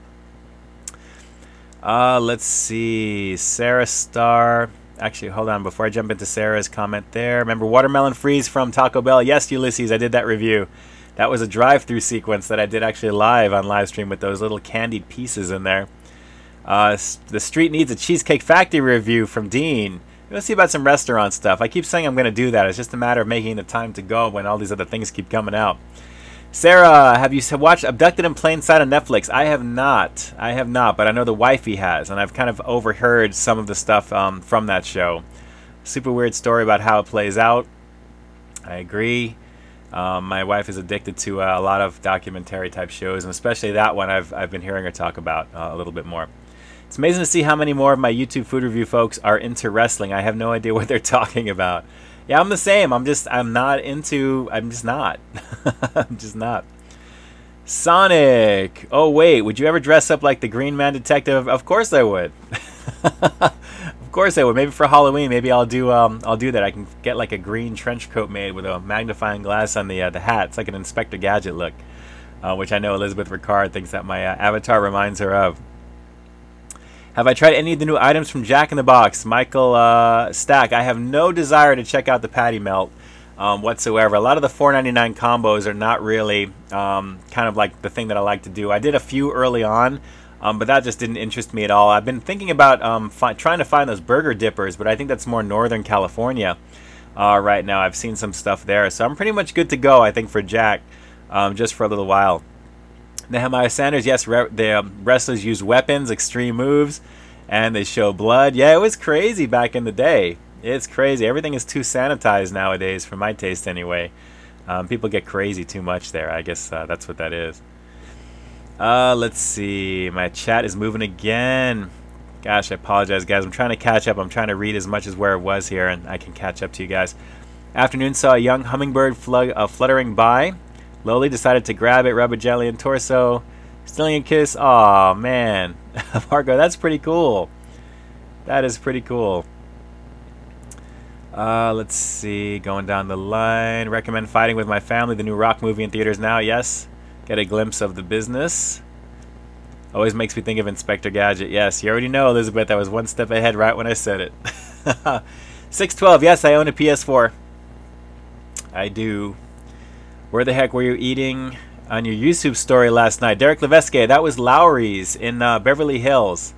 Let's see. Sarah Star. Actually, hold on. Before I jump into Sarah's comment there, remember Watermelon Freeze from Taco Bell? Yes, Ulysses, I did that review. That was a drive-through sequence that I did actually live on Livestream with those little candied pieces in there. The Street Needs a Cheesecake Factory review from Dean. Let's see about some restaurant stuff. I keep saying I'm going to do that. It's just a matter of making the time to go when all these other things keep coming out. Sarah, have you watched Abducted in Plain Sight on Netflix? I have not. But I know the wifey has, and I've kind of overheard some of the stuff from that show. Super weird story about how it plays out. I agree. My wife is addicted to a lot of documentary type shows, and especially that one I've been hearing her talk about a little bit more. It's amazing to see how many more of my YouTube food review folks are into wrestling. I have no idea what they're talking about. Yeah, I'm the same. I'm just not. I'm just not. Sonic. Oh, wait. Would you ever dress up like the Green Man Detective? Of course I would. Of course I would. Maybe for Halloween, maybe I'll do that. I can get like a green trench coat made with a magnifying glass on the hat. It's like an Inspector Gadget look, which I know Elizabeth Ricard thinks that my avatar reminds her of. Have I tried any of the new items from Jack in the Box? Michael Stack. I have no desire to check out the Patty Melt whatsoever. A lot of the $4.99 combos are not really kind of like the thing that I like to do. I did a few early on, but that just didn't interest me at all. I've been thinking about trying to find those burger dippers, but I think that's more Northern California right now. I've seen some stuff there. So I'm pretty much good to go, I think, for Jack, just for a little while. Nehemiah Sanders, yes, the wrestlers use weapons, extreme moves, and they show blood. Yeah, it was crazy back in the day. It's crazy. Everything is too sanitized nowadays, for my taste anyway. People get crazy too much there. I guess that's what that is. Let's see. My chat is moving again. Gosh, I apologize, guys. I'm trying to catch up. I'm trying to read as much as where it was here, and I can catch up to you guys. Afternoon saw a young hummingbird fluttering by. Lowly decided to grab it, rub it gently in torso. Stealing a kiss. Aw, man. Marco, that's pretty cool. That is pretty cool. Let's see. Going down the line. Recommend Fighting with My Family, the new Rock movie in theaters now. Yes. Get a glimpse of the business. Always makes me think of Inspector Gadget. Yes, you already know, Elizabeth. I was one step ahead right when I said it. 612. Yes, I own a PS4. I do. Where the heck were you eating on your YouTube story last night? Derek Levesque. That was Lowry's in Beverly Hills,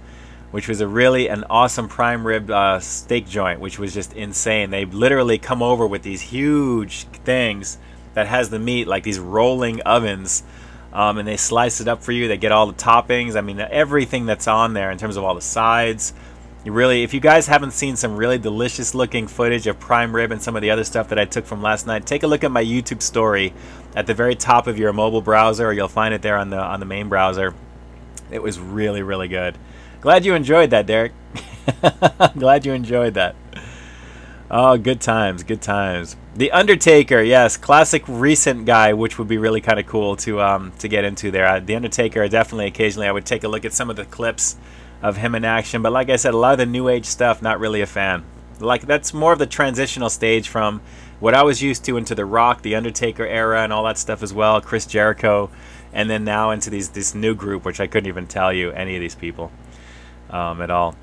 which was an awesome prime rib steak joint, which was just insane. They literally come over with these huge things that has the meat, like these rolling ovens, and they slice it up for you. They get all the toppings. I mean, everything that's on there in terms of all the sides. You really, if you guys haven't seen some really delicious looking footage of prime rib and some of the other stuff that I took from last night, take a look at my YouTube story at the very top of your mobile browser, or you'll find it there on the main browser. It was really, really good. Glad you enjoyed that, Derek. Glad you enjoyed that. Oh, good times, good times. The Undertaker, yes, classic recent guy, which would be really kind of cool to get into there. The Undertaker, definitely, occasionally, I would take a look at some of the clips of him in action. But like I said, a lot of the New Age stuff, not really a fan. Like, that's more of the transitional stage from what I was used to into the Rock, the Undertaker era, and all that stuff as well. Chris Jericho, and then now into this new group, which I couldn't even tell you any of these people at all.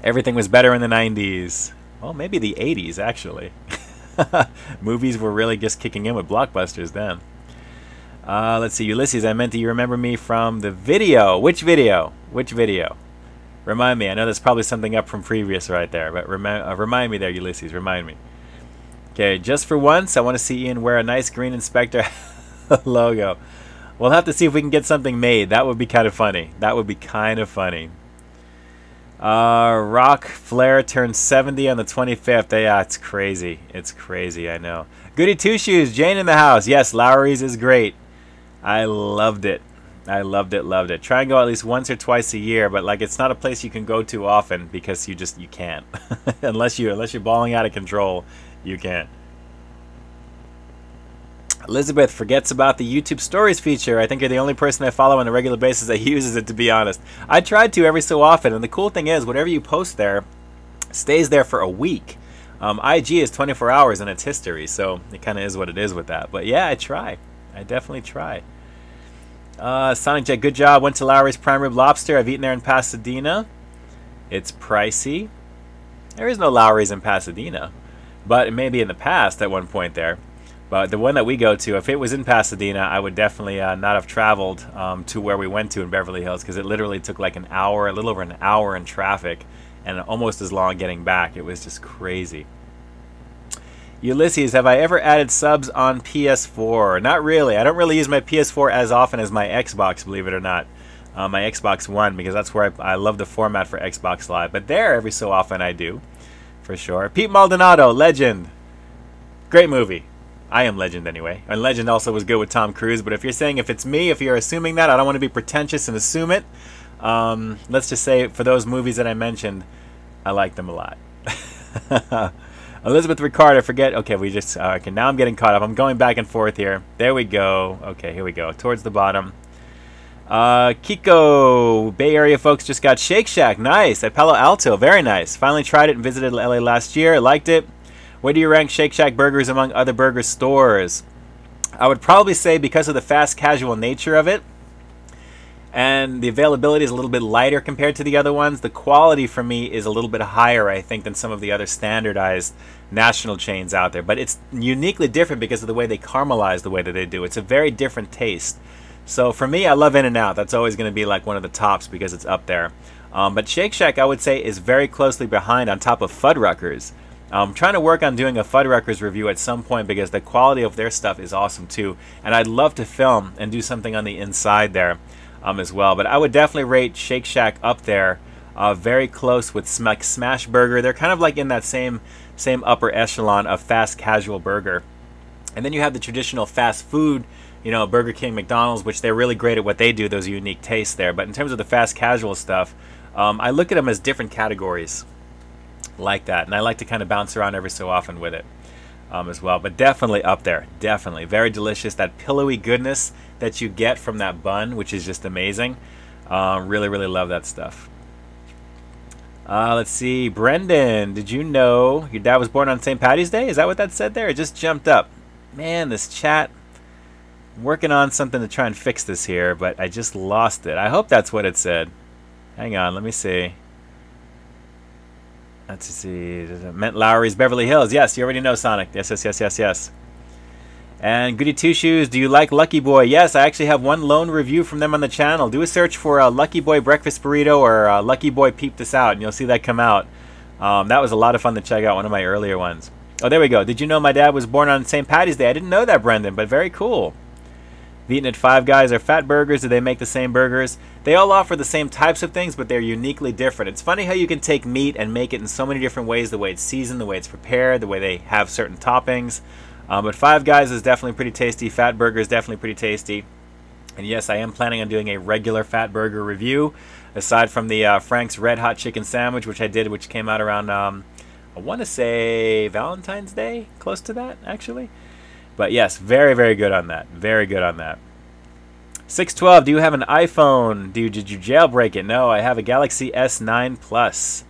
Everything was better in the 90s. Well, maybe the 80s, actually. Movies were really just kicking in with blockbusters then. Let's see, Ulysses, I meant, do you remember me from the video? Which video? Which video? Remind me. I know there's probably something up from previous right there, but remind me there, Ulysses. Remind me. Okay, just for once, I want to see Ian wear a nice green Inspector logo. We'll have to see if we can get something made. That would be kind of funny. That would be kind of funny. Rock Flair turns 70 on the 25th. Yeah, it's crazy. It's crazy, I know. Goody Two Shoes, Jane in the house. Yes, Lowry's is great. I loved it. I loved it, loved it. Try and go at least once or twice a year, but like, it's not a place you can go to often because you can't. unless you're balling out of control, you can't. Elizabeth forgets about the YouTube Stories feature. I think you're the only person I follow on a regular basis that uses it, to be honest. I tried to every so often, and the cool thing is, whatever you post there stays there for a week. IG is 24 hours in its history, so it kind of is what it is with that. But yeah, I try. I definitely try. Sonic Jet, good job. Went to Lowry's Prime Rib Lobster. I've eaten there in Pasadena. It's pricey. There is no Lowry's in Pasadena, but it may be in the past at one point there. But the one that we go to, if it was in Pasadena, I would definitely not have traveled to where we went to in Beverly Hills, because it literally took like an hour, a little over an hour in traffic, and almost as long getting back. It was just crazy. Ulysses, have I ever added subs on PS4? Not really. I don't really use my PS4 as often as my Xbox, believe it or not. My Xbox One, because that's where I love the format for Xbox Live. But there, every so often, I do, for sure. Pete Maldonado, Legend. Great movie. I Am Legend, anyway. And Legend also was good with Tom Cruise. But if you're saying if it's me, if you're assuming that, I don't want to be pretentious and assume it. Let's just say for those movies that I mentioned, I like them a lot. Elizabeth Ricard, I forget. Okay, we just... okay, now I'm getting caught up. I'm going back and forth here. There we go. Okay, here we go. Towards the bottom. Kiko, Bay Area folks just got Shake Shack. Nice. At Palo Alto. Very nice. Finally tried it and visited LA last year. Liked it. Where do you rank Shake Shack burgers among other burger stores? I would probably say, because of the fast casual nature of it, and the availability is a little bit lighter compared to the other ones, the quality for me is a little bit higher, I think, than some of the other standardized national chains out there. But it's uniquely different because of the way they caramelize the way that they do. It's a very different taste. So for me, I love In-N-Out. That's always going to be like one of the tops because it's up there. But Shake Shack, I would say, is very closely behind, on top of Fuddruckers. I'm trying to work on doing a Fuddruckers review at some point, because the quality of their stuff is awesome too. And I'd love to film and do something on the inside there as well. But I would definitely rate Shake Shack up there, very close with Smash Burger. They're kind of like in that same upper echelon of fast casual burger. And then you have the traditional fast food, you know, Burger King, McDonald's, which they're really great at what they do, those unique tastes there. But in terms of the fast casual stuff, I look at them as different categories like that, and I like to kind of bounce around every so often with it as well. But definitely up there, definitely very delicious. That pillowy goodness that you get from that bun, which is just amazing. Really, really love that stuff. Let's see. Brendan, did you know your dad was born on St. Patty's Day? Is that what that said there? It just jumped up. Man, this chat. I'm working on something to try and fix this here, but I just lost it. I hope that's what it said. Hang on, let me see. Let's see. Meant Lowry's Beverly Hills. Yes, you already know Sonic. Yes, yes, yes, yes, yes. And Goody Two Shoes, do you like Lucky Boy? Yes, I actually have one lone review from them on the channel. Do a search for Lucky Boy Breakfast Burrito or Lucky Boy Peep This Out, and you'll see that come out. That was a lot of fun to check out, one of my earlier ones. Oh, there we go. Did you know my dad was born on St. Patty's Day? I didn't know that, Brendan, but very cool. Eating at Five Guys are fat burgers. Do they make the same burgers? They all offer the same types of things, but they're uniquely different. It's funny how you can take meat and make it in so many different ways, the way it's seasoned, the way it's prepared, the way they have certain toppings. But Five Guys is definitely pretty tasty. Fat Burger is definitely pretty tasty. And yes, I am planning on doing a regular Fat Burger review, aside from the Frank's Red Hot Chicken Sandwich, which I did, which came out around, I want to say Valentine's Day, close to that, actually. But yes, very, very good on that. Very good on that. 612, do you have an iPhone? Did you jailbreak it? No, I have a Galaxy S9 Plus.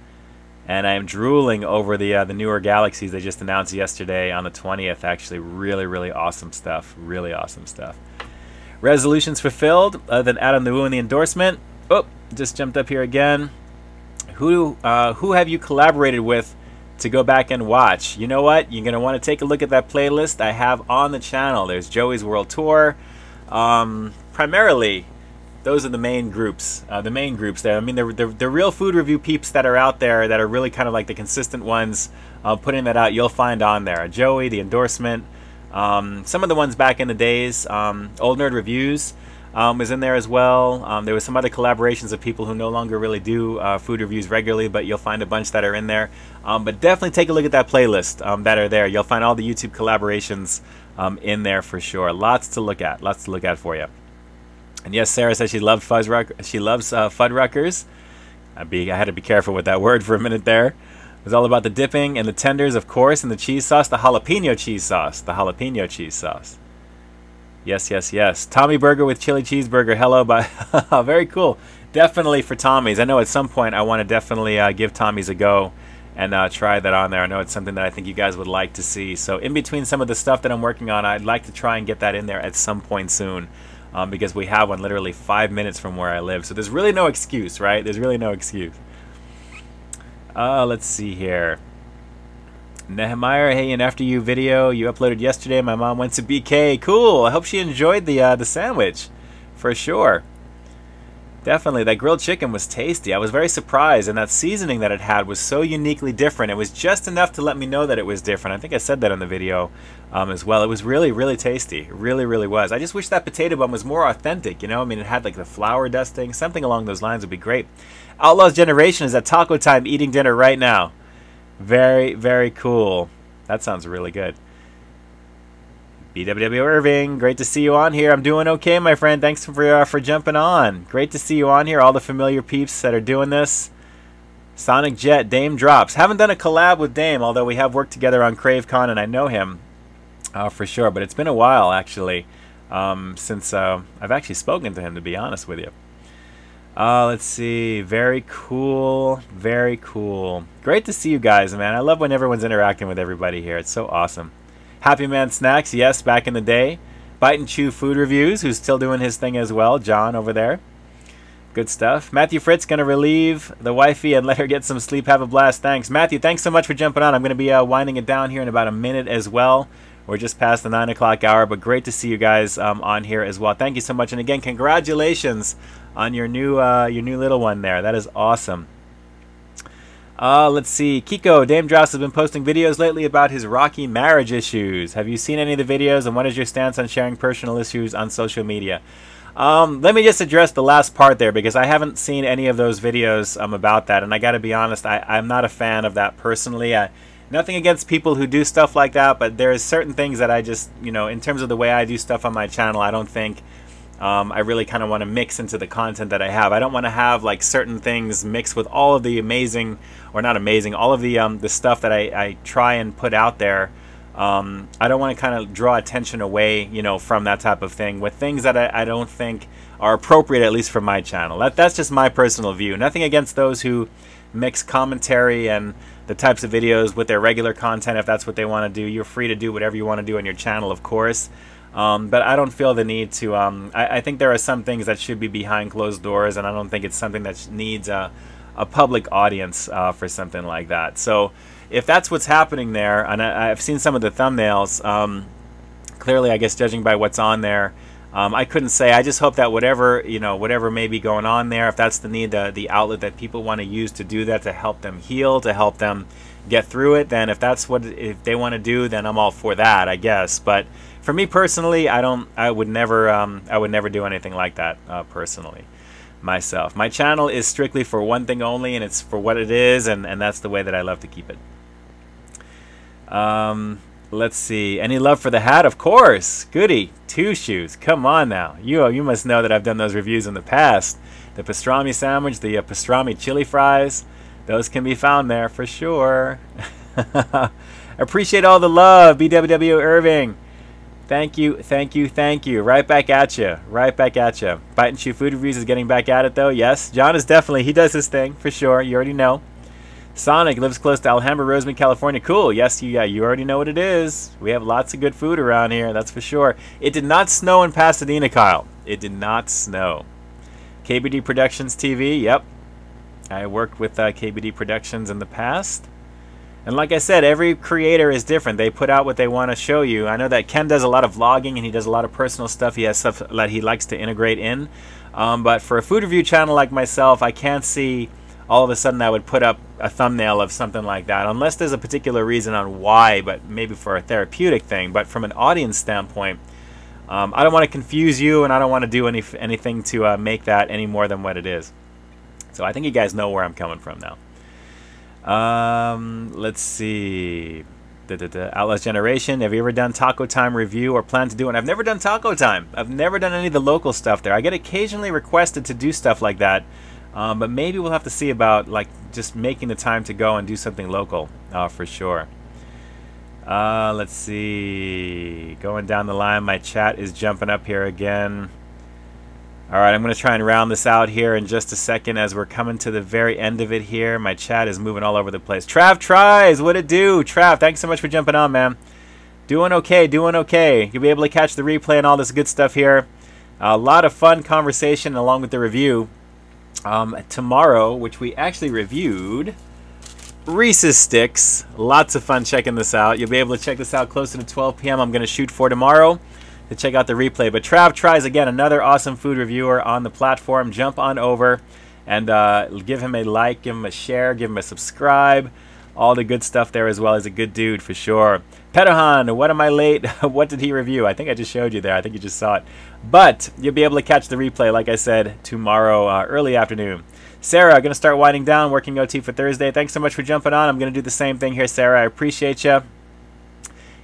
And I am drooling over the newer Galaxies they just announced yesterday on the 20th. Actually, really, really awesome stuff. Really awesome stuff. Resolutions fulfilled, other than Adam the Woo in the endorsement. Oh, just jumped up here again. Who have you collaborated with to go back and watch? You know what? You're going to want to take a look at that playlist I have on the channel. There's Joey's World Tour. Primarily, those are the main groups. There. I mean, the real food review peeps that are out there that are really kind of like the consistent ones putting that out, you'll find on there. Joey, the endorsement, some of the ones back in the days, Old Nerd Reviews was in there as well. There was some other collaborations of people who no longer really do food reviews regularly, but you'll find a bunch that are in there. But definitely take a look at that playlist that are there. You'll find all the YouTube collaborations in there for sure. Lots to look at. Lots to look at for you. And yes, Sarah says she loves Fuddruckers. I had to be careful with that word for a minute there. It was all about the dipping and the tenders, of course, and the cheese sauce, the jalapeno cheese sauce. The jalapeno cheese sauce. Yes, yes, yes. Tommy Burger with chili cheeseburger. Hello, but very cool. Definitely for Tommy's. I know at some point I want to definitely give Tommy's a go and try that on there. I know it's something that I think you guys would like to see. So in between some of the stuff that I'm working on, I'd like to try and get that in there at some point soon. Because we have one literally 5 minutes from where I live. So there's really no excuse, right? There's really no excuse. Let's see here. Nehemiah, hey, an After You video you uploaded yesterday. My mom went to BK. Cool. I hope she enjoyed the sandwich. For sure. Definitely. That grilled chicken was tasty. I was very surprised. And that seasoning that it had was so uniquely different. It was just enough to let me know that it was different. I think I said that in the video as well. It was really, really tasty. It really, really was. I just wish that potato bun was more authentic, you know? I mean, it had like the flour dusting. Something along those lines would be great. Outlaw's Generation is at taco time eating dinner right now. Very, very cool. That sounds really good. BWW Irving, great to see you on here. I'm doing okay, my friend. Thanks for jumping on. Great to see you on here. All the familiar peeps that are doing this. Sonic Jet, Dame Drops. Haven't done a collab with Dame, although we have worked together on CraveCon, and I know him for sure. But it's been a while, actually, since I've actually spoken to him, to be honest with you. Let's see. Very cool. Very cool. Great to see you guys, man. I love when everyone's interacting with everybody here. It's so awesome. Happy Man Snacks, yes, back in the day. Bite and Chew Food Reviews, who's still doing his thing as well. John over there. Good stuff. Matthew Fritz, going to relieve the wifey and let her get some sleep. Have a blast. Thanks. Matthew, thanks so much for jumping on. I'm going to be winding it down here in about a minute as well. We're just past the 9 o'clock hour, but great to see you guys on here as well. Thank you so much. And again, congratulations on your new little one there. That is awesome. Let's see. Kiko, Dame Dross has been posting videos lately about his rocky marriage issues. Have you seen any of the videos, and what is your stance on sharing personal issues on social media? Let me just address the last part there, because I haven't seen any of those videos about that, and I gotta be honest, I'm not a fan of that personally. Nothing against people who do stuff like that, but there's certain things that I just, you know, in terms of the way I do stuff on my channel, I don't think I really kind of want to mix into the content that I have. I don't want to have like certain things mixed with all of the amazing, or not amazing, all of the stuff that I try and put out there. I don't want to kind of draw attention away, you know, from that type of thing with things that I don't think are appropriate, at least for my channel. That's just my personal view. Nothing against those who mix commentary and the types of videos with their regular content if that's what they want to do. You're free to do whatever you want to do on your channel, of course. But I don't feel the need to, I think there are some things that should be behind closed doors, and I don't think it's something that needs a public audience for something like that. So if that's what's happening there, and I've seen some of the thumbnails, clearly I guess judging by what's on there, I couldn't say. I just hope that whatever, you know, whatever may be going on there, if that's the need, the outlet that people want to use to do that, to help them heal, to help them get through it, then if that's what if they want to do, then I'm all for that, I guess. But for me personally, I would never do anything like that personally myself. My channel is strictly for one thing only, and it's for what it is, and that's the way that I love to keep it. Let's see. Any love for the hat? Of course. Goody. Two shoes. Come on now. You must know that I've done those reviews in the past. The pastrami sandwich, the pastrami chili fries. Those can be found there for sure. Appreciate all the love, BWW Irving. Thank you, thank you, thank you. Right back at you. Right back at you. Bite and Chew Food Reviews is getting back at it, though. Yes, John is definitely, he does his thing, for sure. You already know. Sonic lives close to Alhambra, Rosemead, California. Cool. Yes, you already know what it is. We have lots of good food around here, that's for sure. It did not snow in Pasadena, Kyle. It did not snow. KBD Productions TV, yep. I worked with KBD Productions in the past. And like I said, every creator is different. They put out what they want to show you. I know that Ken does a lot of vlogging, and he does a lot of personal stuff. He has stuff that he likes to integrate in. But for a food review channel like myself, I can't see all of a sudden I would put up a thumbnail of something like that, unless there's a particular reason on why, but maybe for a therapeutic thing. But from an audience standpoint, I don't want to confuse you, and I don't want to do anything to make that any more than what it is. So I think you guys know where I'm coming from now. Let's see. Outlaws Generation. Have you ever done Taco Time review or plan to do one? I've never done Taco Time. I've never done any of the local stuff there. I get occasionally requested to do stuff like that. But maybe we'll have to see about like just making the time to go and do something local for sure. Let's see. Going down the line, my chat is jumping up here again. All right, I'm going to try and round this out here in just a second as we're coming to the very end of it here. My chat is moving all over the place. Trav tries. What it do? Trav, thanks so much for jumping on, man. Doing okay, doing okay. You'll be able to catch the replay and all this good stuff here. A lot of fun conversation along with the review. Tomorrow, which we actually reviewed, Reese's Sticks. Lots of fun checking this out. You'll be able to check this out closer to 12 p.m. I'm going to shoot for tomorrow to check out the replay. But Trav tries, again, another awesome food reviewer on the platform. Jump on over and give him a like, give him a share, give him a subscribe. All the good stuff there as well. He's a good dude for sure. Petahan, what am I late? What did he review? I think I just showed you there. I think you just saw it. But you'll be able to catch the replay, like I said, tomorrow early afternoon. Sarah, going to start winding down, working OT for Thursday. Thanks so much for jumping on. I'm going to do the same thing here, Sarah. I appreciate you.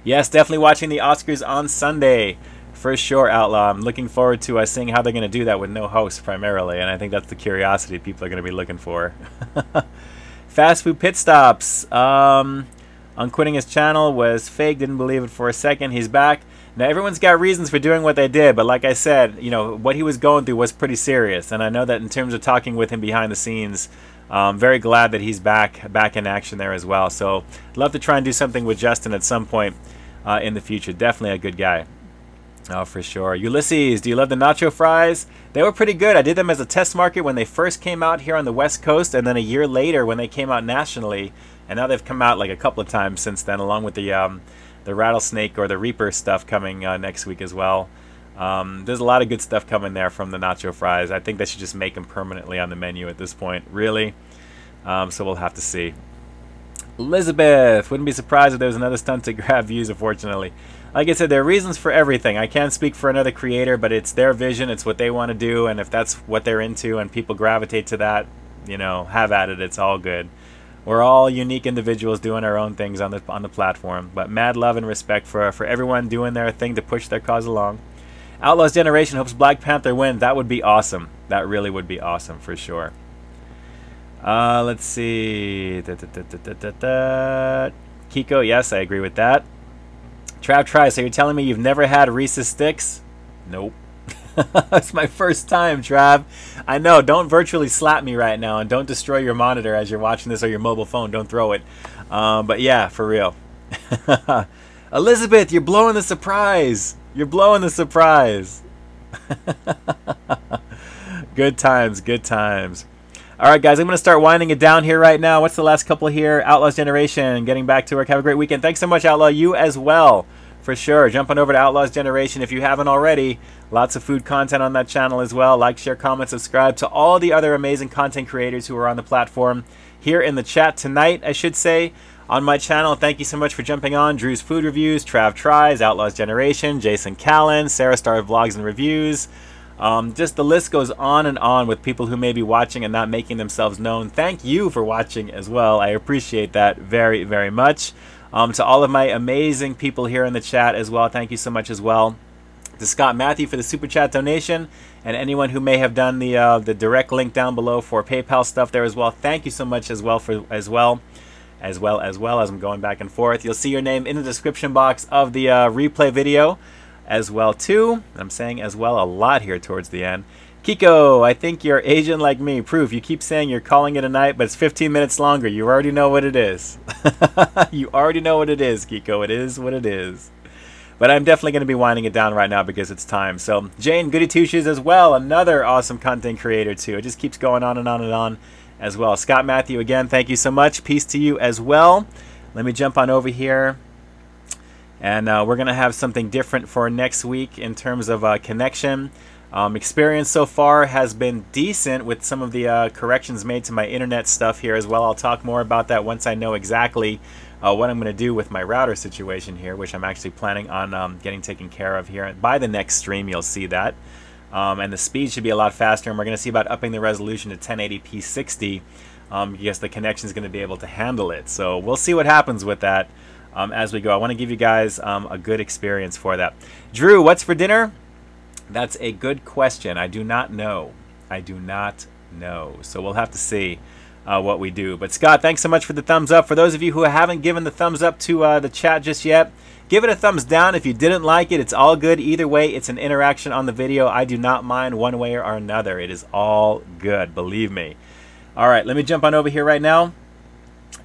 Yes, definitely watching the Oscars on Sunday. For sure, Outlaw. I'm looking forward to seeing how they're going to do that with no host primarily. And I think that's the curiosity people are going to be looking for. Fast food pit stops. Unquitting his channel was fake. Didn't believe it for a second. He's back. Now, everyone's got reasons for doing what they did, but like I said, you know, what he was going through was pretty serious. And I know that in terms of talking with him behind the scenes, very glad that he's back in action there as well. So, I'd love to try and do something with Justin at some point in the future. Definitely a good guy. Oh, for sure. Ulysses, do you love the nacho fries? They were pretty good. I did them as a test market when they first came out here on the West Coast, and then a year later when they came out nationally. And now they've come out like a couple of times since then, along with the rattlesnake or the reaper stuff coming next week as well. There's a lot of good stuff coming there from the nacho fries. I think they should just make them permanently on the menu at this point, really. So we'll have to see. Elizabeth, wouldn't be surprised if there was another stunt to grab views, unfortunately. Like I said, there are reasons for everything. I can't speak for another creator, but it's their vision, it's what they want to do, and if that's what they're into and people gravitate to that, you know, have at it, it's all good. We're all unique individuals doing our own things on the platform, but mad love and respect for everyone doing their thing to push their cause along. Outlaws Generation hopes Black Panther wins. That would be awesome. That really would be awesome for sure. Let's see. Kiko, yes, I agree with that. Trav tries. So you're telling me you've never had Reese's Sticks? Nope. It's my first time, Trav. I know. Don't virtually slap me right now, and don't destroy your monitor as you're watching this or your mobile phone. Don't throw it. But yeah, for real. Elizabeth, you're blowing the surprise. You're blowing the surprise. Good times, good times. All right, guys, I'm going to start winding it down here right now. What's the last couple here? Outlaws Generation, getting back to work. Have a great weekend. Thanks so much, Outlaw. You as well, for sure. Jumping over to Outlaws Generation if you haven't already. Lots of food content on that channel as well. Like, share, comment, subscribe to all the other amazing content creators who are on the platform. Here in the chat tonight, I should say, on my channel. Thank you so much for jumping on. Drew's Food Reviews, Trav Tries, Outlaws Generation, Jason Callan, Sarah Star Vlogs and Reviews. Just the list goes on and on with people who may be watching and not making themselves known. Thank you for watching as well. I appreciate that very, very much. To all of my amazing people here in the chat as well, thank you so much as well. To Scott Matthew for the super chat donation, and anyone who may have done the direct link down below for PayPal stuff there as well. Thank you so much as well as I'm going back and forth. You'll see your name in the description box of the replay video as well too. I'm saying as well a lot here towards the end. Kiko, I think you're Asian like me. Proof. You keep saying you're calling it a night, but it's 15 minutes longer. You already know what it is. You already know what it is, Kiko. It is what it is. But I'm definitely going to be winding it down right now because it's time. So Jane Goody Two Shoes as well, another awesome content creator too. It just keeps going on and on and on as well. Scott Matthew, again, thank you so much. Peace to you as well. Let me jump on over here. And we're going to have something different for next week in terms of connection. Experience so far has been decent with some of the corrections made to my internet stuff here as well. I'll talk more about that once I know exactly what I'm going to do with my router situation here, which I'm actually planning on getting taken care of here. By the next stream, you'll see that. And the speed should be a lot faster, and we're going to see about upping the resolution to 1080p 60 because the connection is going to be able to handle it. So we'll see what happens with that as we go. I want to give you guys a good experience for that. Drew, what's for dinner? That's a good question. I do not know. I do not know. So we'll have to see what we do. But Scott, thanks so much for the thumbs up. For those of you who haven't given the thumbs up to the chat just yet, give it a thumbs down. If you didn't like it, it's all good. Either way, it's an interaction on the video. I do not mind one way or another. It is all good. Believe me. All right, let me jump on over here right now.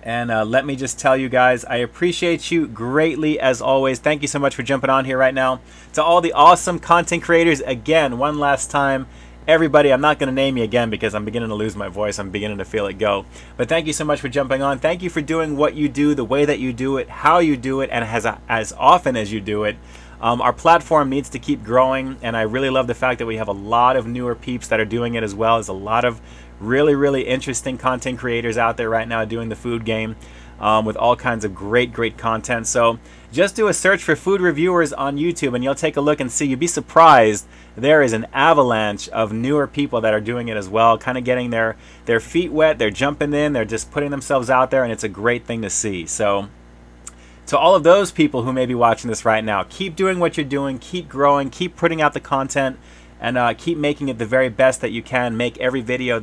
And let me just tell you guys, I appreciate you greatly as always. Thank you so much for jumping on here right now. To all the awesome content creators, again, one last time, everybody, I'm not going to name you again because I'm beginning to lose my voice. I'm beginning to feel it go. But thank you so much for jumping on. Thank you for doing what you do, the way that you do it, how you do it, and as often as you do it. Our platform needs to keep growing, and I really love the fact that we have a lot of newer peeps that are doing it as well. There's a lot of really interesting content creators out there right now doing the food game with all kinds of great content. So just do a search for food reviewers on YouTube and you'll take a look and see. You'd be surprised. There is an avalanche of newer people that are doing it as well, kind of getting their feet wet. They're jumping in, they're just putting themselves out there, and it's a great thing to see. So to all of those people who may be watching this right now, keep doing what you're doing, keep growing, keep putting out the content, and keep making it the very best that you can. Make every video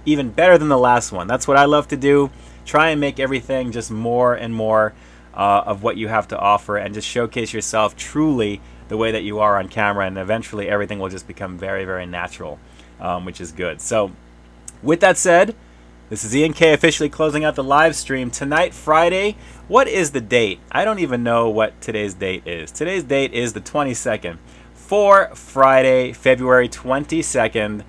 even better than the last one. That's what I love to do. Try and make everything just more and more of what you have to offer, and just showcase yourself truly the way that you are on camera, and eventually everything will just become very natural, which is good. So with that said, this is Ian K officially closing out the live stream tonight, Friday. What is the date? I don't even know what today's date is. Today's date is the 22nd. For Friday, February 22nd,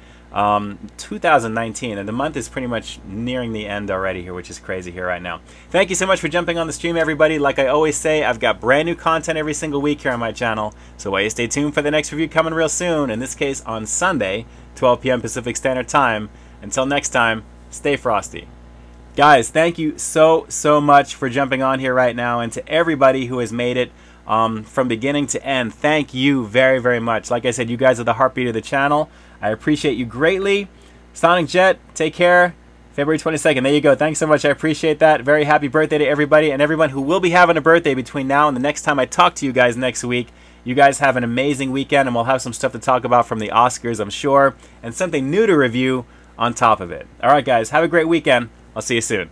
2019, and the month is pretty much nearing the end already here, which is crazy here right now. Thank you so much for jumping on the stream, everybody. Like I always say, I've got brand new content every single week here on my channel, so while you stay tuned for the next review coming real soon, in this case on Sunday, 12 p.m. Pacific Standard Time. Until next time, stay frosty. Guys, thank you so much for jumping on here right now, and to everybody who has made it from beginning to end, thank you very much. Like I said, you guys are the heartbeat of the channel. I appreciate you greatly. Sonic Jet, take care. February 22nd, there you go. Thanks so much. I appreciate that. Very happy birthday to everybody, and everyone who will be having a birthday between now and the next time I talk to you guys next week. You guys have an amazing weekend, and we'll have some stuff to talk about from the Oscars, I'm sure, and something new to review on top of it. All right, guys, have a great weekend. I'll see you soon.